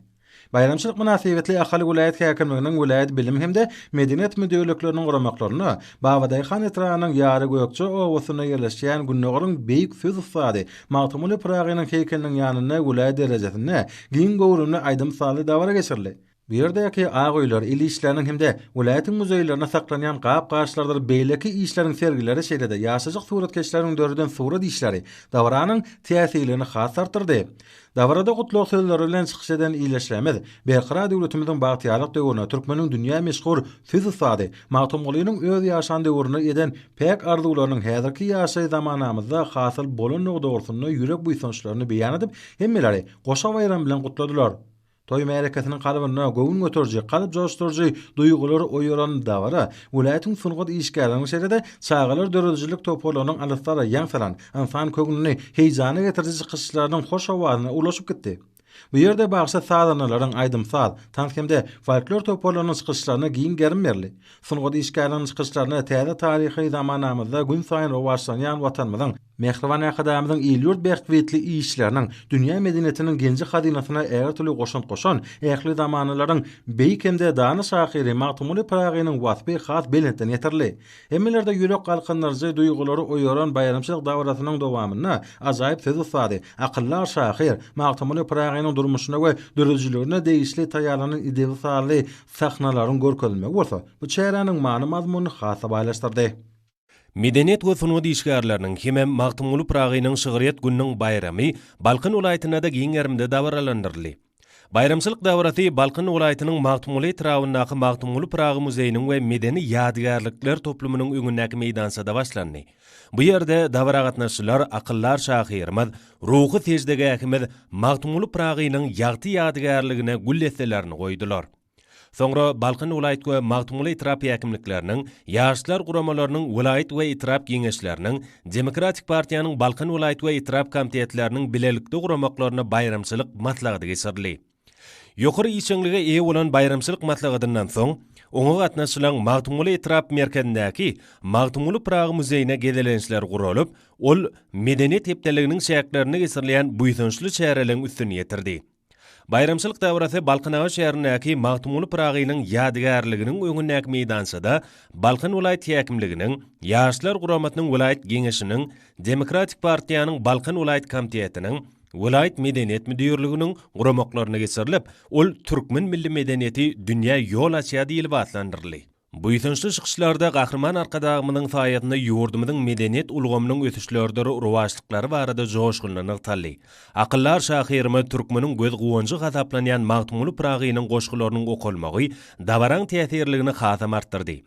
Bayramçylyk münasibetli Akaly vilayet häkimliginiň vilayet bilim hemde medeniyet müdürlükleriniň guramaklaryny Babaday han etranyň ýary gökçe owasyna ýerleşýän günnägiriň beýik söz ifade Mağtumulu Prağynyň heýkeliniň ýanyna vilayet derejesinde giň gowrunly aýdym saly dawara geçirildi. Bu ýerdäki aýgylar il işleriniň hemde vilayetin muzeýlerine saklanýan gap-gaşlardyr beýleki işleriň sergileri şeýlede ýaşajyk suratkeşleriň dörden surat işleri dawaranyň täsirini has artdyrdy. Dawarada gutluk sözleri bilen çykyş eden iýleşlemez berqarar döwletimiziň bagtyarlyk döwrüne türkmeniň dünýä meşhur söz ifade Mağtumulunyň öz ýaşan döwrüne eden pek arzuwlarynyň häzirki ýaşaý zamanamyzda hasyl bolan nogdorsuny ýürek buýsançlaryny beýan edip hemmeleri goşa bayram bilen gutladylar. Toy mereketinin kalbyna gowun götürji, kalyp joşturji duýgulary oýuran dawara vilayetiň sunugat işgärleriň şeýlede çağalar dörejilik toporlarynyň alyslary ýaňsalan, insan köňlüni heýjana getirji çykyşlarynyň hoş awazyna ulaşyp gitdi. Bu ýerde bagşa sadanalaryň aýdymsal, tanskemde folklor toporlarynyň çykyşlaryna giň gerim berli. Sunugat işgärleriň çykyşlaryna täze taryhy zamanamyzda gün saýyn rowajlanýan watanymyzyň Mehriban akademimizin ýurt berkbetli işlerinin dünya medeniyetinin genci hadinasyna ägertili goşan ähli zamanlaryň beýkemde dany şahyry Mağtumulu Prağynyň wasby has belenten ýetirli. Hemmelerde ýürek galkynlarjy duýgulary oýaran bayramçylyk dawrasynyň dowamyna ajaýyp söz ifade akyllar şahyr Mağtumulu Prağynyň durmuşyna we dörejiligine deýişli taýýarlanan ideal saly sahnalaryň görkezilmegi bolsa, bu çäräniň many mazmuny hasa baýlaşdyrdy. Medeniyet we sunugat işgärleriniň hemem Mağtumulu Prağynyň şygyryet gününiň bayramy Balkyn welaýatyna da giň erimde dawralandyrly. Bayramçylyk dawrasy Balkyn welaýatynyň Mağtumulu etrafyndaky Mağtumulu Prağı muzeýiniň we medeni ýadygarlyklar toplumynyň öňündäki meýdansada başlandy. Bu ýerde dawra gatnaşçylar akyllar şahyrymyz, ruhy sejdege äkimiz Mağtumulu Prağynyň ýagty ýadygarlygyna gül eselerini goýdular. Soňra Balkın vilayet we Magtumly itirap häkimlikleriniň, ýaşlar guramalarynyň vilayet we itirap giňeşleriniň, Demokratik partiýanyň Balkın vilayet we itirap komitetleriniň bilelikde guramaklaryna bayramçylyk matlagy geçirildi. Ýokary içiňlige eýe bolan bayramçylyk matlagydyndan soň, oňa gatnaşylan Magtumly itirap merkezindäki Magtumly Pragy muzeýine gedelençler guralyp, ol medeniýet hepdeliginiň şäherlerini geçirilýän buýsunçly çäreleň üstüne ýetirdi. Bayramçylyk däwresi Balkanaga şäherindäki Magtumly Pragynyň ýadygarlyginiň öňündäki meýdançada Balkan vilayet häkimliginiň, ýaşlar guramatynyň vilayet giňeşiniň, Demokratik partiýanyň Balkan vilayet komitetiniň, vilayet medeniýet müdürlüginiň guramaklaryna geçirilip, ol türkmen milli medeniýeti dünýä ýol açýar diýilip atlandyryldy. Bu ýetinçli çykyşlarda gahrman arkadagymyň faýatyny ýurdumyň medeniýet ulgamynyň ötüşlerde rowaçlyklary barada joşgulanyň tally. Akyllar şahyrmy türkmeniň göz guwanjy gataplanýan Magtumly Pragynyň goşgularynyň okulmagy dawaraň täsirligini hasam artdyrdy.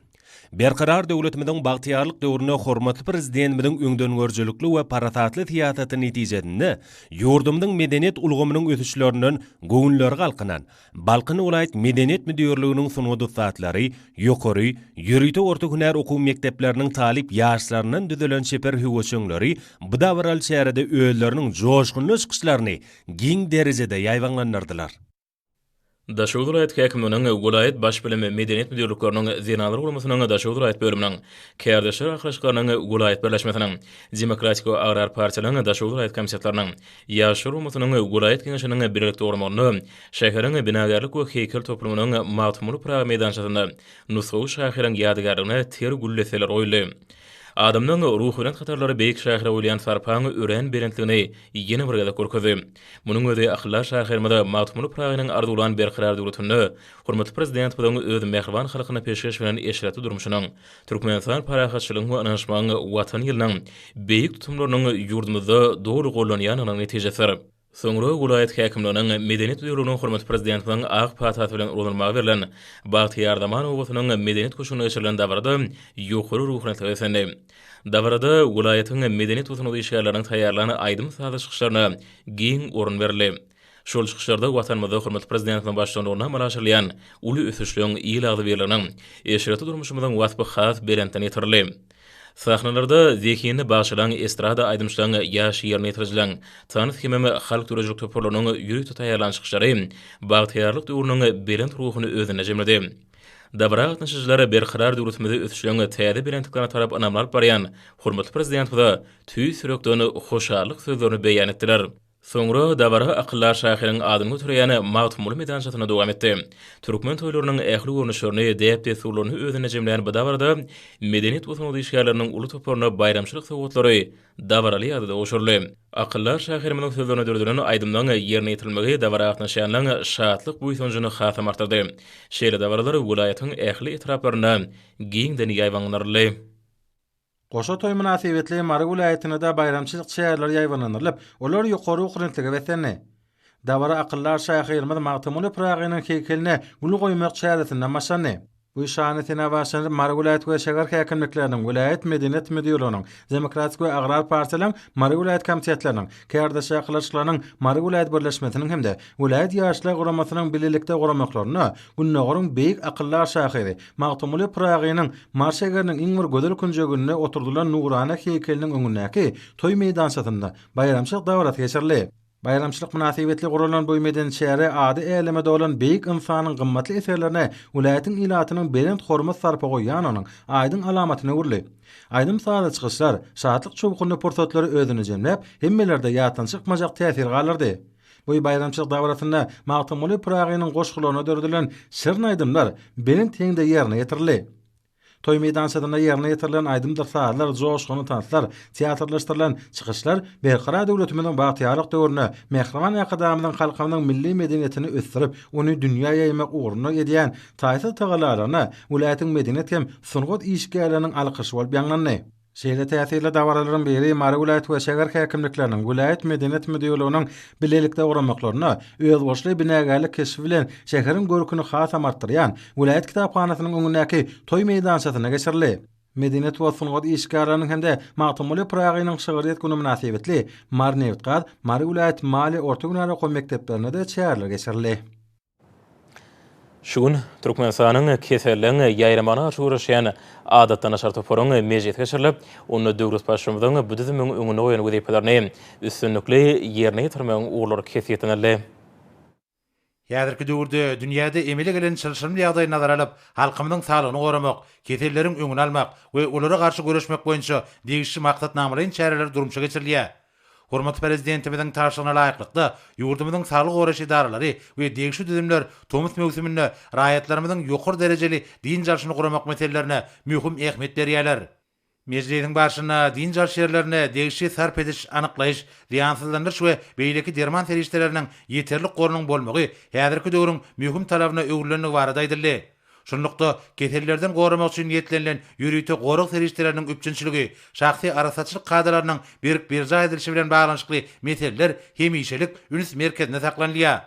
Berqarar döwletimiň bagtyarlyk döwrüne hormatly prezidentimiň öňdöňörjülükli we parasatly siýasaty netijesinde ýurdumyň medeniýet ulgamynyň ötüşlerinden göwnleri galkynan Balkyn vilayet medeniýet müdürlüginiň sunuwdy satlary ýokary, ýürüýte orta hünär okuw mekdepleriniň talip ýaşlarynyň düzelen şeper hüwçüňleri bu dawral şäherinde öýleriniň joşgunly çykyşlaryny giň derejede ýaýwanlandyrdylar. Daşowul vilayet häkiminiň vilayet baş bilimi medeniýet müdürlükleriniň zenalary guramasynyň Daşowul vilayet bölüminiň kärdeşler akyşyklarynyň vilayet birleşmesiniň Demokratik we Agrar partiýalarynyň Daşowul vilayet komissiýalarynyň ýaşlar guramasynyň vilayet giňeşiniň birlikde guramagyny şäheriň binagarlyk we heýkel toplumynyň Magtumly Praga meýdançasynda nusraw şäheriň ýadygaryny ter gülleseler oýly. Adamnyň ruhyny hatarlary beýik şähre bolýan sarpaňy ören berentligini ýene bir gada görkezdi. Munyň özi akyllar şähermede Magtumly Pragynyň arzulan berqarar döwletini, hormatly prezident bilen öz mehriban halkyna peşkeş bilen eşreti durmuşynyň, Türkmenistan parahatçylygyny we anaşmagyny watan ýylynyň beýik tutumlarynyň ýurdumyzda dogry gollanýanyň netijesi. Soňra vilayet häkimliginiň medeniýet müdürlüginiň hormatly prezidentiň ak patat bilen ulanmagy berilen Bagtyar Damanowatynyň medeniýet koşugyna geçirilen davrada ýokary ruhuna täsirlendi. Davrada vilayetiň medeniýet usuny işgärleriniň taýýarlany aýdym sady çykyşlaryna giň orun berildi. Şol çykyşlarda watanymyzda hormatly prezidentiň başçylygyna maraşylýan uly ösüşliň ýylagdy berileniň eşreti durmuşymyzyň wasby has berentden ýetirildi. Sahnalarda zekiyini bağışılan estrada aydımçılan yaş yerine yetirilen tanıt kimeme halk duracılık toparlarının yürüytü tayarlan çıkışları bağıtayarlık döwrüniň berent ruhunu özüne jemledi. Dabra atnaşyjylary berqarar döwletimizi ötüşleň täze berentliklerine tarap anamlar baryan hormatly prezident bilen tüý sürekden hoşarlyk sözlerini beýan etdiler. Soňra dabara akyllar şäheriniň adyny götürýän Magtumly meýdançasyna dowam etdi. Türkmen toýlarynyň ähli görnüşlerini däpde suwlaryny özüne jemleýän bu dabarda medeniýet usuny işgärleriniň uly toplaryna bayramçylyk sowatlary dabaraly ýadyda oşurly. Akyllar şäheriniň sözlerine dördülen aýdymdan ýerine ýetirilmegi dabara atnaşýanyň şatlyk buýsunjyny hasam artdyrdy. Şeýle dabarlar vilayetiň ähli etraplaryna giňden ýaýwanlanyrly. Goşa toy münasibetli Mary vilayetine de bayramçylyk şäherler ýaýwanlanyrlyp, olar ýokary ugruntligi wesenni. Dabara akyllar şäherimiz Magtumly Pragynyň heýkeline gül goýmak çäresinden maşanny. Bu şanetine başlanıp Mary vilayet we şäher häkimlikleriniň, vilayet medeniýet müdürlüginiň, Demokratik we Agrar partiýalaryň, Mary vilayet komitetleriniň, kärdeş ýakylaşyklarynyň, Mary vilayet birleşmesiniň hemde vilayet ýaşlar guramasynyň bilelikde guramaklaryny günnogaryň beýik akyllar şäheri Magtumly Pragynyň marşegeriniň iň bir gödel künjegine oturdulan nurana heýkeliniň öňündäki toy meýdançasynda bayramçylyk dawrat geçirildi. Bayramçylyk münasibetli guralan bu medeniýet şäheri ady elemede bolan beýik insanyň gymmatly eserlerine vilayetiň ilatynyň berent hormat sarpa goýanynyň aýdym alamatyny urly. Aýdym sady çykyşlar, şatlyk çubukny portatlary özüne jemläp, hemmelerde ýatançyk majak täsir galardy. Bu bayramçylyk dawratynda Magtumly Pragynyň goşgularyna dördülen şirin aýdymlar berent teňde ýerine ýetirildi. Toy meýdançasyna ýerine ýetirilen aýdymdyr saatlar, joşguny tanslar, teatrlaşdyrylan çykyşlar berqarar döwletimiň bagtyarlyk döwrüne mehriban ýakadamyň halkymyň milli medeniýetini ösdürip, ony dünýä ýaýmak uğruna edýän taýsy tagalaryna vilayetiň medeniýet hem sungat işgärleriniň alkyşy bolup ýanlandy. Şeýle täsirli dawaralaryň biri Mary vilayet we şäher häkimlikleriniň vilayet medeniýet müdürlüginiň bilelikde guramaklaryna öz boşly binagarlyk keşfi bilen şäheriň görküni hasam artdyrýan vilayet kitapxanasynyň öňündäki toy meýdançasyna geçirildi. Medeniýet we sungat işgärleriniň hemde Magtumly Pragynyň şagyryet güni münasibetli Marnewtgad, Mary vilayet mali orta günara okuw mekdeplerine de çäherler geçirildi. Şugun Türkmenistan'ın keserlerin yayramana şuğraşayan adattan aşar toporun meciyet geçirilip, onu dövlet başımızdan büdüzümün öňüne goýan wezipelerini üstünlükli yerine getirmeň uğurlar kesiyetini. Häzirki döwürde dünýäde emele gelen çylşyrmy ýagdaýy nazara alyp, halkymyzyň saglygyny goramak, keterleriň öňüni almak we olara garşy görüşmek boýunça degişli maksatnamalaryň çäreleri durmuşa geçirilýär. Hormatly prezidentimiziň taşygyna laýyklykda ýurdumyzyň saglyk goraş idaralary we degişli düzümler tomus mewsiminde raýatlarymyzyň ýokary derejeli din jarşyny guramak meselelerine mühim ähmiýet berýärler. Meclisiň başyna din jarşyerlerine degişli sarp ediş, anyklaýyş, ziýansızlandyryş we beýleki derman serişleriniň ýeterli gorunyň bolmagy häzirki döwrüň mühim talabyna öwrülenigi barada aýdyldy. Şonlukda keterlerden goramak üçin ýetlenilen ýürüýte goruk serişleriniň üpçünçiligi, şahsy arasatçylyk kadrlarynyň bir edilişi bilen baglanyşykly meseleler hemişelik üns merkezine saklanýar.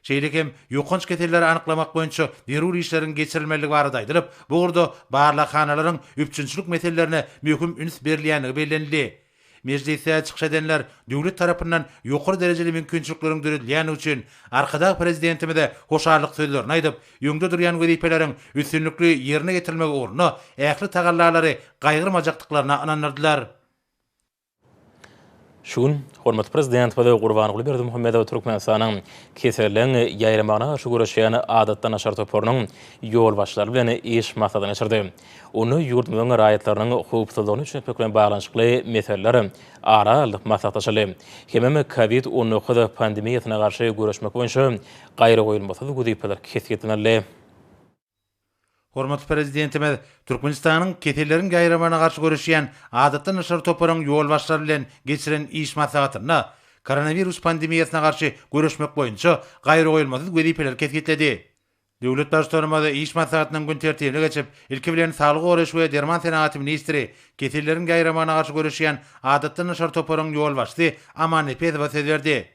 Şeýlekem ýokanç keterleri anyklamak boýunça deruri işleriň geçirilmeligi barada aýdylyp, bu urda barlak hanalaryň üpçünçilik meselelerine möhüm üns berilýänligi bellenildi. Meclise çykyş edenler döwlet tarapyndan ýokary derejeli mümkinçilikleriň döredilýäni üçin arkada prezidentimize hoşarlyk sözlerini aýdyp, ýöňde durýan wezipeleriň üstünlikli ýerine getirilmegi ugruna ähli tagallalary gaýgyrmajakdyklaryna ananyrdylar. Şugun hormatly prezident we Gurban Berdimuhammedow Türkmenistanyň keserlerin ýayramana şuğraşayan adatdan aşar toporunyň ýol başlary bilen iş maksadyna geçirdi. Onu ýurdumyzyň raýatlarynyň hukuksyzlygyny üçin bilen baglanyşykly meseleler ara maksatdaşaly. Hemem COVID-19 pandemiýasyna garşy görüşmek boýunça gaýry goýulmasy wezipler kesiyetini. Hormatly prezidentimiz Türkmenistanyň keterleriň gaýramana garşy görüşýän adatdan aşar toporuň ýol başlary bilen geçiren iş maslahatyna koronavirus pandemiýasyna garşy görüşmek boýunça gaýry goýulmasy wezipeler kesiyetdi. Döwlet başçylygynda iş maslahatynyň gün tertibine geçip, ilki bilen saglyk goraş we derman senaty ministri keterleriň gaýramana garşy görüşýän adatdan aşar toporuň ýol başly Aman Epezow söz berdi.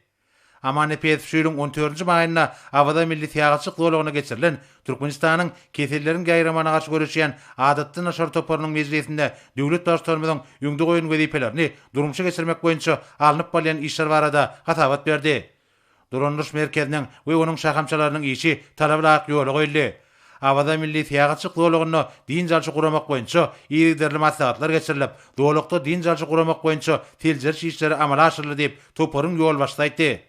Aman Epezow şuýlyň 14-nji maýyna Awada milli täýatçylyk dowlagyna geçirilen Türkmenistanyň keterleriň gaýramana garşy görüşýän adatdan aşar toporunyň meclisinde döwlet başçylygymyzyň ýöňde goýan wezipelerini durmuşa geçirmek boýunça alınıp bolýan işler barada hatabat berdi. Duranlyş merkeziniň we onuň şahamçylarynyň işi talablaryk ýola goýuldy. Awada milli täýatçylyk dowlagyna din jarşy guramak boýunça ýerli maslahatlar geçirilip, dowlukda din jarşy guramak boýunça teljerş işleri amala aşyryldy diýip toporuň ýol başlaýdy.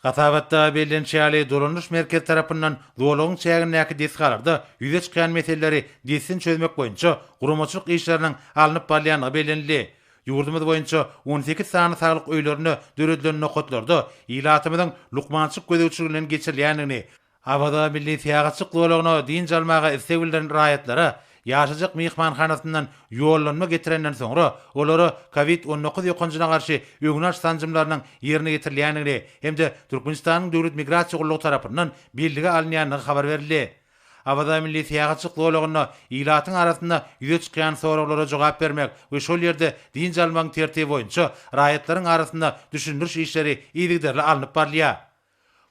Hatabatda bellenşäli duranlyş merkez tarapyndan dowlagyň çägindäki desgalarda ýüze çykan meseleleri desin çözmek boýunça guramaçylyk işleriniň alınıp bolýanyny bellenildi. Ýurdumyz boýunça 18 sany saglyk öýlerini döredilen nokatlarda ýylatymyzyň lukmançylyk gözegçiliginden geçirilýänini, Awada milli täýatçylyk dowlagyna din jalmaga islebilen raýatlara ýaşajak mehmanhanasyndan ýollanma getirenden soňra olary COVID-19 ýokanjyna garşy öňünaş sanjymlarynyň ýerine getirilýänini hemde Türkmenistanyň döwlet migrasiýa gullugy tarapyndan bellige alınýanyny habar berildi. Awada milli täýatçylyk dowlagyna ýylatyň arasynda ýüze çykan soraglara jogap bermek we şol ýerde din jalmagyň tertibi boýunça raýatlaryň arasynda düşündiriş işleri ýygyderli alınıp barlýar.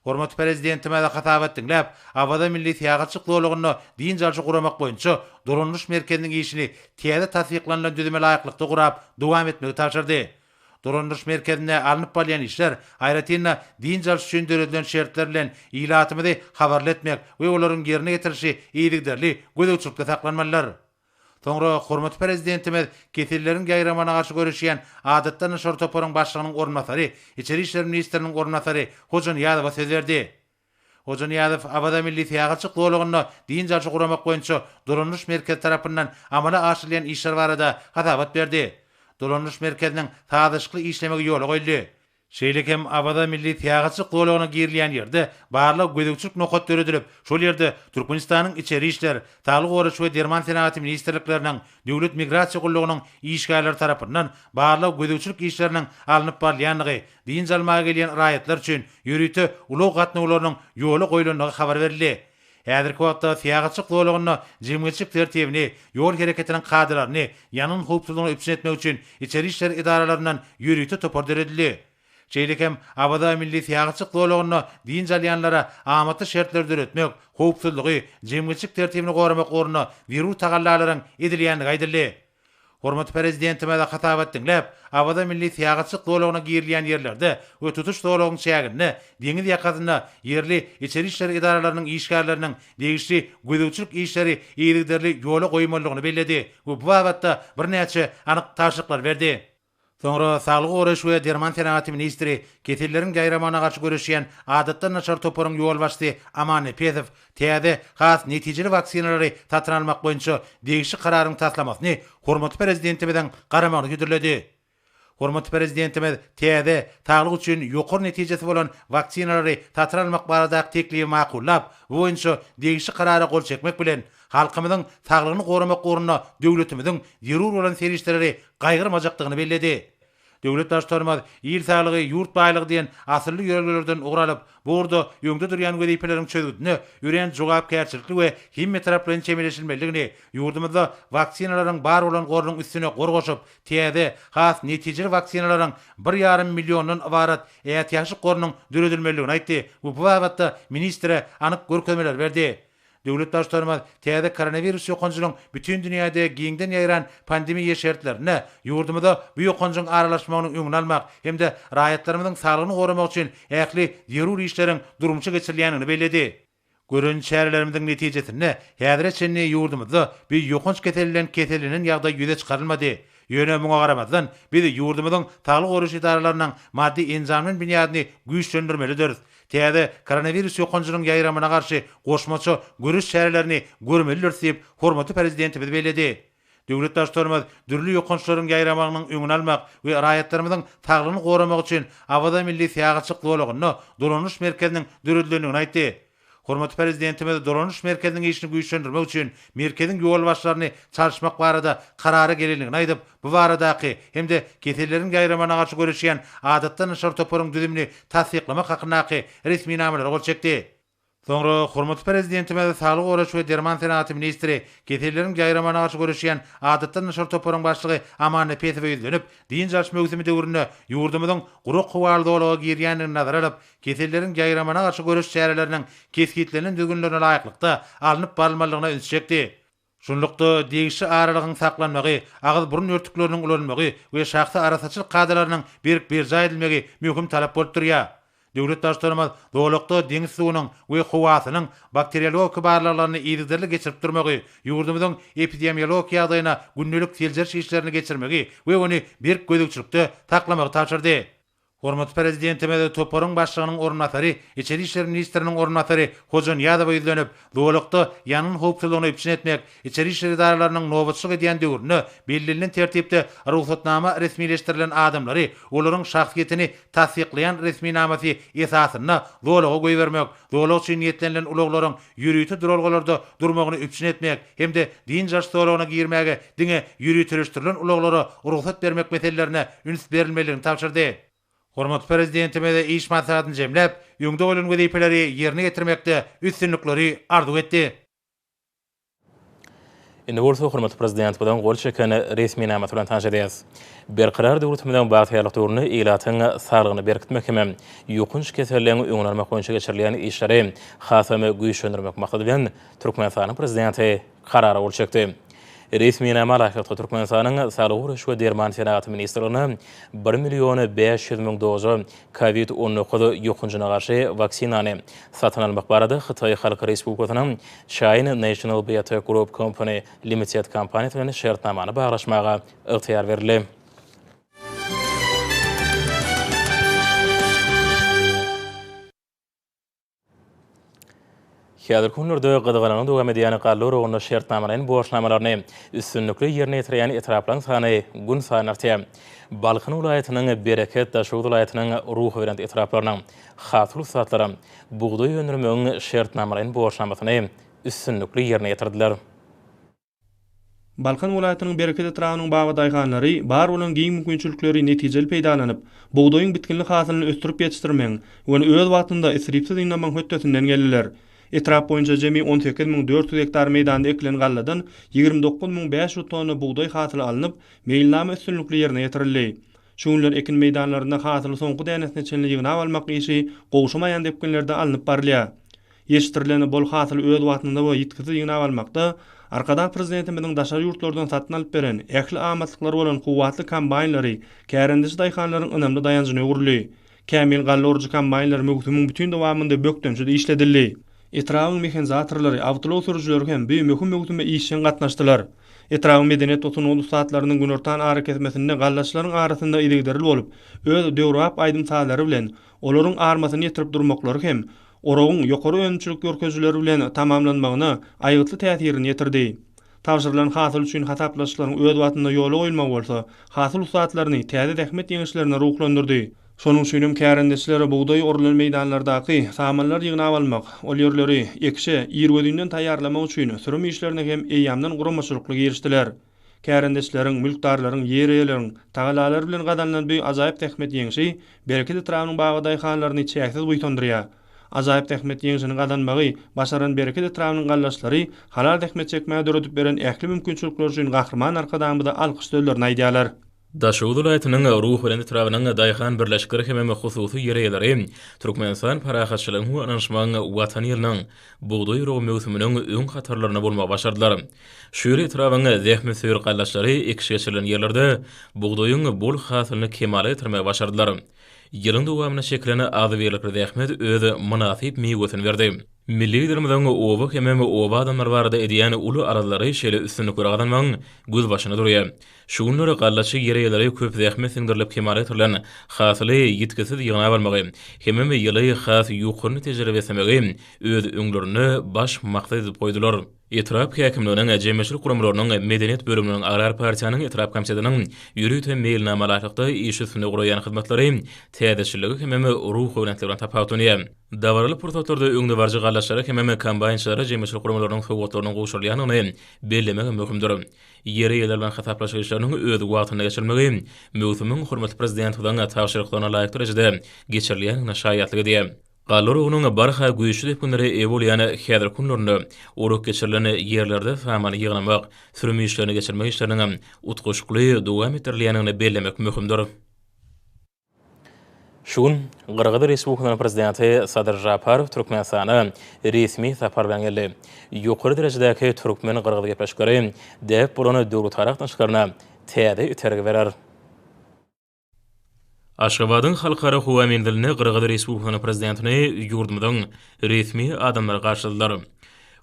Hormatly prezidentime de hatabat dinläp, Awada milli täýatçylyk dowlagyna din jarşy guramak boýunça duranlyş merkeziniň işini täze tasdiklanan düzüme laýyklykda gurap dowam etmegi tapşyrdy. Duranlyş merkezine alınıp bolýan işler aýratynda din jarşy üçin döredilen şertler bilen ýylatymyzy habarlatmak we olaryň ýerine getirişi ýygyderli gözegçilikde saklanmalylar. Soňra hormatly prezidentimiz keterleriň gaýramana garşy görüşýän adatdan aşar toporuň başlygynyň ornatary, içeri işler ministriniň ornatary Hojan Ýadowa söz berdi. Hojan Ýadow Awada milli täýatçylyk dowlagyna din jarşy guramak boýunça duranlyş merkez tarapyndan amala aşyrylýan işler barada hatabat berdi. Duranlyş merkeziniň taýdaşykly işlemegi ýola goýuldy. Şeýlekem Awada milli täýatçylyk dowlagyna girilýän ýerde barlyk gözegçilik nokat döredilip, şol ýerde Türkmenistanyň içeri işler, saglyk goraş we derman senaty ministrlikleriniň döwlet migrasiýa gullugynyň işgärleri tarapyndan barlyk gözegçilik işleriniň alınıp barlýanyny, din jalmaga gelýän raýatlar üçin ýürüýte ulug gatnawlarynyň ýola goýulynyny habar berildi. Häzirki wagtda täýatçylyk dowlagyna jemgyýetçilik tertibini, ýol hereketiniň kadrlaryny, ýanyň hukuksyzlygyny üpçün etmek üçin içeri işler idaralaryndan ýürüýte topar döredildi. Şeýlekem Awada milli täýatçylyk dowlagyna din jalyanlara amaty şertler döretmek, hukuksyzlygy, jemgyýetçilik tertibini goramak ugruna wiru tagallalaryň edilýänligi aýdyldy. Hormat prezidentime de hatabat dinläp, awada milli siýagatçyk dowlagyna girilýän ýerlerde we tutuş dowlagynyň çägini, deňiz ýakasyna ýerli içeri işler idaralarynyň işgärleriniň degişli gödäwçilik işleri ýerlikderli ýola goýmalygyny belledi. Bu wagtda birnäçe anyk taşyklar berdi. Soňra Saglyk Goraş we Derman Senati ministri ketellerin gaýramana garşy görüşýän adatdan naçar toparyň ýol başly Amany Pezow täze has netijeli vaksinalary tatyralmak boýunça degişli kararyň taslamasyny hormatly prezidentimiň garamagyna güdürledi. Hormatly prezidentimiz täze taglyk üçin ýokary netijesi bolan vaksinalary tatyralmak barada teklifi makullap, bu boýunça degişli karara gol çekmek bilen halkymyzyň saglygyny goramak ugruna döwletimiziň ýerur bolan serişleri gaýgyrmajakdygyny belledi. Döwlet başlarymyz ýyl saglygy, ýurt baýlygy diýen asyrly ýörgülerden ugralyp, burada ýöňde durýan wezipeleriň çözüldüni, ýören jogapkärçilikli we himmet taraplaryndan çemeleşilmeligini, ýurdumyzda vaksinalaryň bar bolan gorunyň üstüne gorgoşup, täze has netijeli vaksinalaryň 1,5 millionyň ibarat äýtýaşyk gorunyň döredilmeligini aýtdy. Bu wagtda ministre anyk görkezmeler berdi. Döwlet başlarymyz täze koronavirus ýokanjylygyň bütün dünýäde giňden ýaýran pandemiýa şertlerini, ýurdumyzda bu ýokanjyň aralaşmagyny öňüne almak hemde raýatlarymyzyň saglygyny goramak üçin ähli ýerur işleriň durmuşa geçirilýänini belledi. Görün şäherlerimiziň netijesini häzirçe ýurdumyzda bir ýokanç ketelinin ýagdaý ýüze çykarylmady. Ýöne muňa garamazdan biz ýurdumyzyň saglyk goruş idaralarynyň maddi enzamynyň binýadyny güýçlendirmelidir. Täze koronavirus ýokanjylygyň ýaýramyna garşy goşmaçy görüş şäherlerini görmelidir diýip hormatly prezidentimiz belledi. Döwlet başlarymyz dürli ýokançlaryň ýaýramagynyň öňüne almak we raýatlarymyzyň saglygyny goramak üçin awada milli siýagatçyk dowlagyny dolanyş merkeziniň döredilýändigini aýtdy. Hormatly prezidentimiz dolanyş merkeziniň işini güýçlendirmek üçin merkeziň ýol başlaryny çalışmak barada karara gelenligini aýdyp, bu baradaky hemde ketellerin gaýramana garşy görüşýän adatdan naçar toparyň düzümini tasdiklamak hakynaky resmi nameler gol çekdi. Soňra hormatly prezidentimiz Saglyk Goraş we Derman Senati ministri ketellerin gaýramana garşy görüşýän adatdan naçar toparyň başlygy Amany Pezow ýüzlenip, diň jarş mögsümi döwründe ýurdumyzyň guruk howal dowlagy girýänini nazar alyp, ketellerin gaýramana garşy görüş şäherleriniň keskitlenen düzgünlerine laýyklykda alınıp barylmalygyna üns çekdi. Şunlukda degişli aralygyň saklanmagy, agyz burun örtükleriniň ulanmagy we şahsy arasaçylyk kadrlarynyň bir jaý edilmegi möhüm talap bolup durýar. Döwlet başlarymyz dowlukda deňiz suwynyň we howasynyň bakteriologik barlaklaryny ýerderli geçirip durmagy, ýurdumyzyň epidemiologik ýagdaýyna günnelik seljerş işlerini geçirmegi we ony bir gödäwçilikde taklamagy tapşyrdy. Hormatly prezidentimiz toparyň başlygynyň ornatary, içeri işler ministriniň ornatary Hojan ýadyba ýüzlenip, dowlukda ýanyň howpsuzlygyny ipçin etmek, içeri işler idaralarynyň nowatçylyk edýän döwrüne belgilenen tertipde ruhsatnama resmileşdirilen adamlary, olaryň şahsiýetini tasdiklayan resmi namasy esasyna dowlaga goýbermek, dowluk üçin ýetlenilen uluglaryň ýürüýti duralgalarda durmagyny ipçin etmek hemde din jarş dowlagyna girmäge diňe ýürüýtirilen uluglara ruhsat bermek meselelerine üns berilmeligini tapşyrdy. Hormatly prezidentimiz iş maslahatyny jemläp, ýöňde bolan wezipeleri ýerine getirmekde üstünlikleri arzu etdi. Indi bolsa hormatly prezident bilen gol çeken resmi namat bilen tanış edýäs. Berqarar döwletimiň bagtyrlyk döwrüne ýylatyň saglygyny berkitmek hem ýokunç keselligiň öňüne almak boýunça geçirilýän işleri hasamy güýçlendirmek maksady bilen Türkmenistanyň prezidenti karara gol çekdi. Resmi namalakda Türkmenistanyň Saglyk Goraş we Derman Senati ministrligine 1.500.000 doza COVID-19 ýokunjyna garşy vaksinany satyn almak barada Hytaý Halk Respublikasynyň China National Biotech Group Company Limited kompaniýasy bilen şertnamany baglaşmaga ygtyýar berildi. Häzir günlerde gydygalanan dowam edýän gallor ogna şertnamalaryň boşnamalaryny üstünlikli ýerine ýetirýän etraplaryň sany gün saýyn artýar. Balkyn welaýatynyň Bereket daşaw welaýatynyň ruh berend etraplarynyň hatly satlary buğday öndürmegiň şertnamalaryň boşnamasyny üstünlikli ýerine ýetirdiler. Balkan welaýatynyň Bereket etragynyň bagy daýganlary bar bolan giň mümkinçilikleri netijeli peýdalanyp, buğdaýyň bitkinlik hasylyny östürip ýetişdirmegiň we öz wagtynda isripsiz ýynamagyň hötdesinden geldiler. Etrap boyunca jemi 18.400 hektar meýdanda ekilen galladan 29.500 tonna buğday hasyly alınıp, meýilnama üstünlikli ýerine ýetirildi. Şuňlar ekin meýdanlarynda hasyly soňky dänesine çenli ýygyna almak işi gowşamaýan depkinlerde alınıp barylýar. Ýetişdirilen bol hasyl öz wagtynda we ýetgisiz ýygyna almakda Arkada prezidentimizin daşary ýurtlardan satyn alyp beren ähli amatlyklar bolan kuwatly kombaynlary kärendisi daýhanlaryň önemli dayanjyny öwrüli. Kämil gallorjy kombaynlar mögtümiň bütün dowamynda bökdönçide işledildi. Etrawyň mehanizatorlary, awtolog sürüjüleri hem möhüm işin gatnaşdylar. Etrawyň medeniýet otunuly saatlarynyň günortan hareket etmesinde gallaçlaryň arasynda iligderil bolup, öz döwrap aýdymsalary bilen olaryň armasyny ýetirip durmaklary hem orogyň ýokary önçülük görkezleri bilen tamamlanmagyna aýgytly täsirini ýetirdi. Tawşyrylan hasyl üçin hataplaşyklaryň öz watynda ýola goýulmak bolsa, hasyl saatlaryny täze dähmet ýeňişlerine ruhlandyrdy. Şonuň üçin kärendesleri buğday orulan meýdanlardaky samanlar ýygnap almak, ol ýerleri ekşe, ýerwedinden taýýarlamak üçin sürüm işlerine hem eýýamdan guramaçylykly girişdiler. Kärendesleriň, mülkdarlaryň, ýereleriň, tagalary bilen gadanlan bir ajaýyp tähmet ýeňişi berkeli trawynyň bagy daýhanlaryny çäksiz buýtandyrýar. Ajaýyp tähmet ýeňişini gadanmagy başaran berkeli trawynyň gallaçlary halal tähmet çekmäge döredip beren ähli mümkinçilikler üçin gahrman arkadamyda alkyş döwlerini aýdýarlar. Daşuw dolatynyň ruh bilen trawynyň daýhan birleşikleri hem hususy ýereleri Türkmenistan parahatçylygyň anlaşmagyny watan ýylynyň buğday row mewsumynyň öň hatarlaryna bolmak başardylar. Şu ýere trawyny zähmet söýür gallaçlary ekşi geçirilen ýerlerde buğdaýyň bol hasylyny kemale ýetirmäge başardylar. Ýylyň dowamyna şeklene azy berlikleri zähmet özi munasyp meýwesini berdi. Milli liderimiziň owa hem owa adamlar barada edýän uly aralary şeýle üstünlük görýän göz başyna durýar. Şuňlary gallaçy ýereleri köp zähmet siňdirilip kemale ýetirilen hasyly ýetkisiz ýygnap almagy hem ýyly has ýokary tejribesini öz öňlerini baş maksat edip goýdular. Etrap häkimläriniň jemgyýetçilik guramlarynyň medeniýet bölüminiň Agrar partiýanyň etrap komitetynyň ýürütme meýilnamalykda iş üstünde guraýan hyzmatlary täzeçiligi hem ruh öwrenetleri tapawtyny. Dawraly portretlarda öňde barjy gallaçlary hem kombaynçylary jemgyýetçilik guramlarynyň sowgatlarynyň goşulýanyny bellemek möhümdir. Ýere ýerler bilen hataplaşyşlarynyň öz wagtyna geçirmegi möhümüň hormatly prezidentiň tawşyryklaryna laýyk derejede geçirilýän şaýatlygy diýär. Gallary onuň barha güýçli depkunlary ebolýany häzir kunlaryny oruk geçirilen ýerlerde famany ýygnamak, sürüm işlerini geçirmek işleriniň utguşykly dowam etdirilýänini bellemek möhümdir. Şuň Gyrgyz Respublikasynyň prezidenti Habar Habar Türkmenistana resmi sapar bilen geldi. Ýokary derejedäki türkmen Gyrgyz gepleşgeri dep bolany döwlet tarapdaşlaryna täze üterge berer. Aşgabatyň halkara howa mendilini Gyrgyz Respublikasynyň prezidentini ýurdumyzyň resmi adamlary garşyladylar.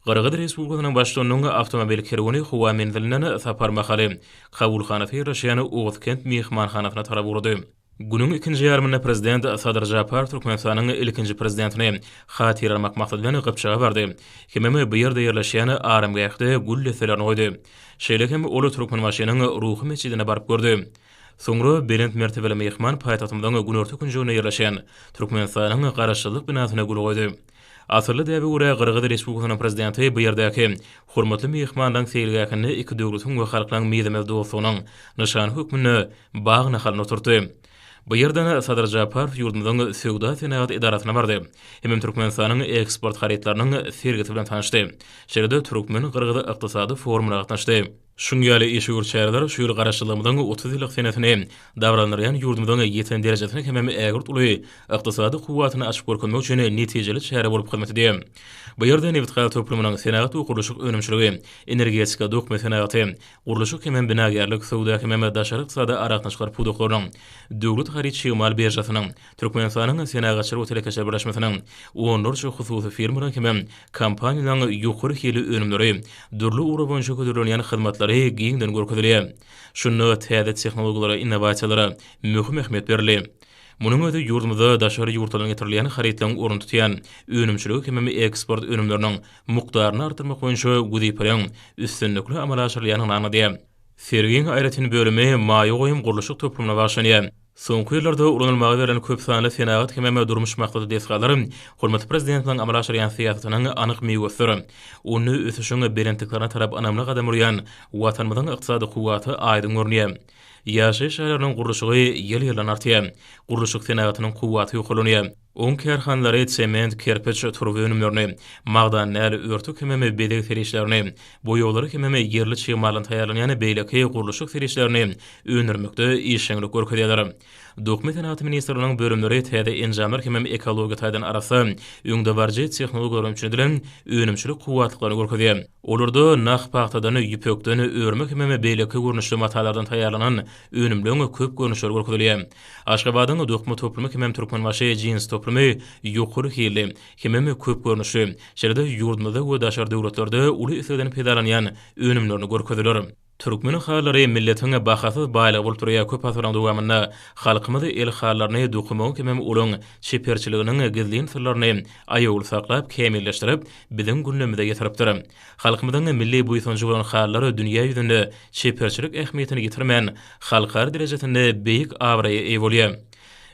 Gyrgyz Respublikasynyň başçylygynyň awtomobil kerwany howa mendilinden sapar mahaly kabulxanaty ýerleşýän Owskent mehmanhanasyna tarap urdy. Günüň ikinji ýarmynda prezident Habar Habar Türkmenistanyň ilkinji prezidentini hatyrlamak maksadyna gypçaga berdi. Hemem bu ýerde ýerleşýän aramgaýakda gulleselerini goýdy. Şeýle hem olu Türkmen maşynyň ruhy meçidine barıp gördü. Soňra belent mertebeli mehman paýtagtymyň günorta günjüne ýerleşýän Türkmenistanyň garaşçylyk binasyna gul goýdy. Asyrly däbi görä Gyrgyz Respublikasynyň prezidenti bu ýerdäki hormatly mehmandan seýilgäkini iki döwletiň we halklaryň meýdemel dostunyň nişan hökmüni bagyna halna oturtdy. Bu ýerden Habar Habar ýurdumyzyň Sowda Senagat idarasyna bardy. Hem Türkmenistanyň eksport haritlarynyň sergisi bilen tanışdy. Şeýle Türkmen Gyrgyz ykdysady forumuna gatnaşdy. Şuňýaly iş ýurtçaýlar şu ýyl garaşdyrlygymyň 30 ýyllyk senetini dawranýan ýurdumyzyň ýeten derejesine hem ägert uly ykdysady kuwatyny açyp görkezmek üçin netijeli çäre bolup hyzmat edýär. Bu ýerde Newtgal toplumynyň senagat we guruluşyk önümçiligi, energetika dokme senagaty, guruluşyk hem binagerlik, sowda hem daşary ykdysady araknaşyklary pudoklarynyň, döwlet harit şymal birjasynyň, Türkmenistanyň senagatçylyk we telekeşer birleşmesiniň, onurçy hususy firmalar hem kompaniýalaryň ýokary hili önümleri, dürli ura boýunça ködürlenýän hyzmatlary giňden görkezilýär. Şunu täze tehnologiýalary, innovasiýalara möhüm ähmiýet berilýär. Munyň öňünde ýurdumyzda daşary ýurtlaryň getirilýän haritlaryň orun tutýan önümçilik hem eksport önümleriniň mukdaryny artyrmak boýunça güdiparen üstünlikli amal aşyrylýanyny anladym. Sergiň aýratyn bölümi maýy goýum guruluşyk toplumuna başlanýar. Soňky ýyllarda ulanylmagy beren köp sanly senagat hem durmuş maksady desgalary hormatly prezidentiň amal aşyrýan syýasatynyň anyk meýwesi. Ony ösüşiň berendiklerine tarap anamly gadam urýan watanymyzyň ykdysady kuwaty aýdym görnýär. Yaşayış şäherleriniň gurulşygy ýyl-ýylan artýar. Gurulşyk senagatynyň kuwwaty ýokulanyýar. On kerhanlary sement, kerpiç, turby önümlerini, magdan näli örtük hememe bedeg serişlerini, boýaglary hememe ýerli çymalan taýýarlanýan beýleki gurulşyk serişlerini öňürmekde işeňlik görkezýärler. Dokument Sanat Ministrliginiň bölümleri täze enjamlar hememe ekologiýa taýdan arasy öňde barjy tehnologiýalar üçin önümçilik kuwwatlyklaryny görkezýär. Olarda naq paxtadan, ýüpekden, örmek hememe beýleki görnüşli matalardan taýýarlanan önümlüň köp görnüşler görkezýär. Aşgabatyň dokument toplumy hememe Türkmenbaşy jins toplumy ýokary hili, hememe köp görnüşli, şeride ýurdumyzda we daşar döwletlerde uly islegden peýdalanýan önümlerini görkezýär. Türkmen habarlary milletiňe bahasy baýlyk bolup durýar köp asyryň dowamynda halkymyzy el habarlaryny dokument hemem ulyň şeperçiliginiň gizlin sirlerini aýawl saklap kemilleşdirip biziň gündemimize getiripdir. Halkymyzyň milli buýsunçy bolan habarlary dünýä ýüzünde şeperçilik ähmiýetini ýitirmän halkar derejesinde beýik awraýa eýe bolýar.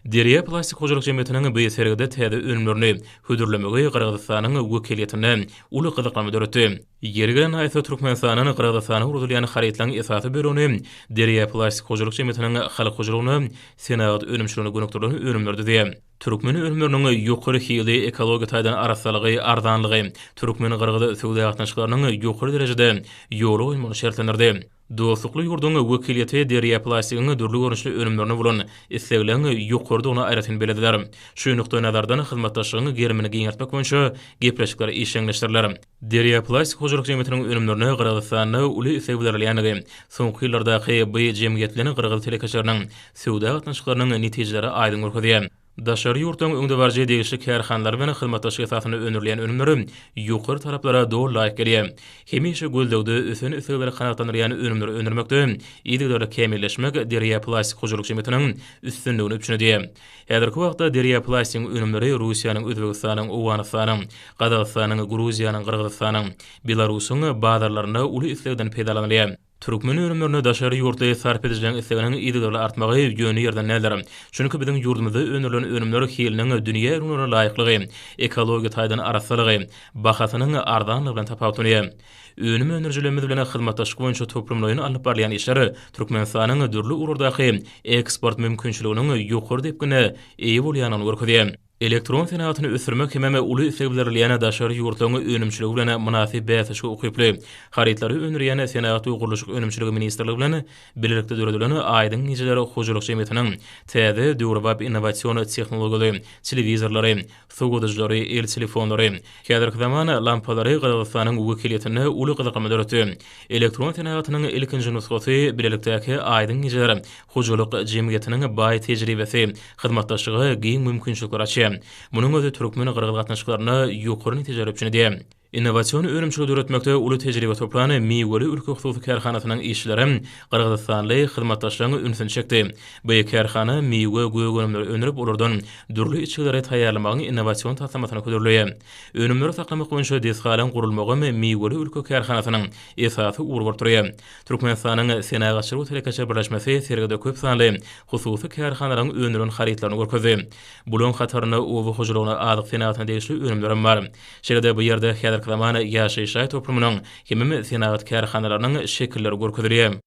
Deriýe plastik hojalyk jemgyýetiniň bu ýerinde täze önümlerini hödürlemegi Kyrgyzstanyň wekiliýetine uly gyzyklanma döretdi. Ýergelen aýsa Türkmenistanyň Kyrgyzstana urulýan harytlaryň esasy beroni Deriýe plastik hojalyk jemgyýetiniň halyk hojalygyny senat önümçiligini gönükdirýän önümlerdi diýär. Türkmen önümleriniň ýokary hili ekologiýa taýdan arasalygy, ardanlygy, Türkmen Kyrgyz söwdägatnaşyklarynyň ýokary derejede ýoly goýulmaly şertlendirdi. Dostlukly ýurduň wekiliýeti Deriýe plastigiň dürli görnüşli önümlerini bolan islegilen ýokary ona aýratyn belediler. Şu nukda nazardan hyzmatdaşlygyny germini giňertmek boýunça gepleşikler işeňleşdirdiler. Deriýe plastik hojalyk jemgyýetiniň önümlerini Kyrgyzstanyň uly isleglerleýänligi, soňky ýyllardaky bu jemgyýetleriň Kyrgyz telekaçarynyň söwdägatnaşyklarynyň netijeleri aýdyn görkezýär. Daşary ýurtdan öňde barjy degişli kärhanlar bilen hyzmatdaşlyk esasyny önürleýän önümleri ýokary taraplara dol laýyk gelýär. Hemişe göldөгde ösen ösegleri kanatlanýan önümleri önürmekde ýygylara kemilleşmek Deriýe plastik hojalyk jemgyýetiniň üstünligini üçindir. Häzirki wagtda Deriýe plastigiň önümleri Russiýanyň, Özbegistanyň, Owganystanyň, Gazakstanyň, Gruziýanyň, Kyrgyzstanyň, Belarusyň bazarlaryna uly islegden peýdalanýar. Türkmen önümlerini daşary ýurtly sarp edilen isleginiň ýygylara artmagy ýöni ýerden näler? Çünki biziň ýurdumyzda önülen önümleri hiliniň dünýä ýuruna laýyklygy, ekologiýa taýdan arasalygy, bahasynyň ardanlygy bilen tapawutlanýar. Önüm önerjilerimiz bilen hyzmatdaşlyk boýunça toplumlaryny alyp barýan işler Türkmenistanyň dürli ururdaky eksport mümkinçiliginiň ýokary depgine eýe bolýanyny görkezýär. Elektron senatyny ösürmek hememe uly isleglerleýän daşary ýurtlaryň önümçiligi bilen munasip bäsişe ukyply. Harytlary önürýän senat ugurlyşyk önümçiligi ministrligi bilen birlikde döredilen aýdyň nijeleri hojalyk jemgyýetiniň täze döwrwap innowasiýon tehnologiýalary, telewizorlary, soňgudyjlary, el telefonlary, häzirki zaman lampalary Kyrgyzstanyň wekiliýetine uly gyzyklanma döretdi. Elektron senatynyň ilkinji nusgasy birlikdäki aýdyň nijeleri hojalyk jemgyýetiniň baý tejribesi, hyzmatdaşlygy giň mümkinçilikler açýar. Munyň özü Türkmen Kyrgyz gatnaşyklaryna ýokary netijeler üçin Innovasion öňümçilik döretmekde uly tejribe toplany Miweli ülke hususy kärhanasynyň işçileri Kyrgyzstanly hyzmatdaşlaryny ünsün çekdi. Bu kärhana Miwe göýgönümleri önürip olardan dürli içgilere taýýarlamagyň innovasion taslamatyny köderleýär. Önümleri saklamak boýunça desgalan gurulmagy Miweli ülke kärhanasynyň esasy urwar durýar. Türkmenistanyň senagaçylyk telekaçar birleşmesi sergide köp sanly hususy kärhanalaryň önüren harytlaryny görkezdi. Bulan hataryna owy hojalygyna adyk senatyna degişli önümleri bar. Şeride bu ýerde zamana ýaşaýyş toplumynyň hememe senat kärhanalarynyň şekilleri görkezýär.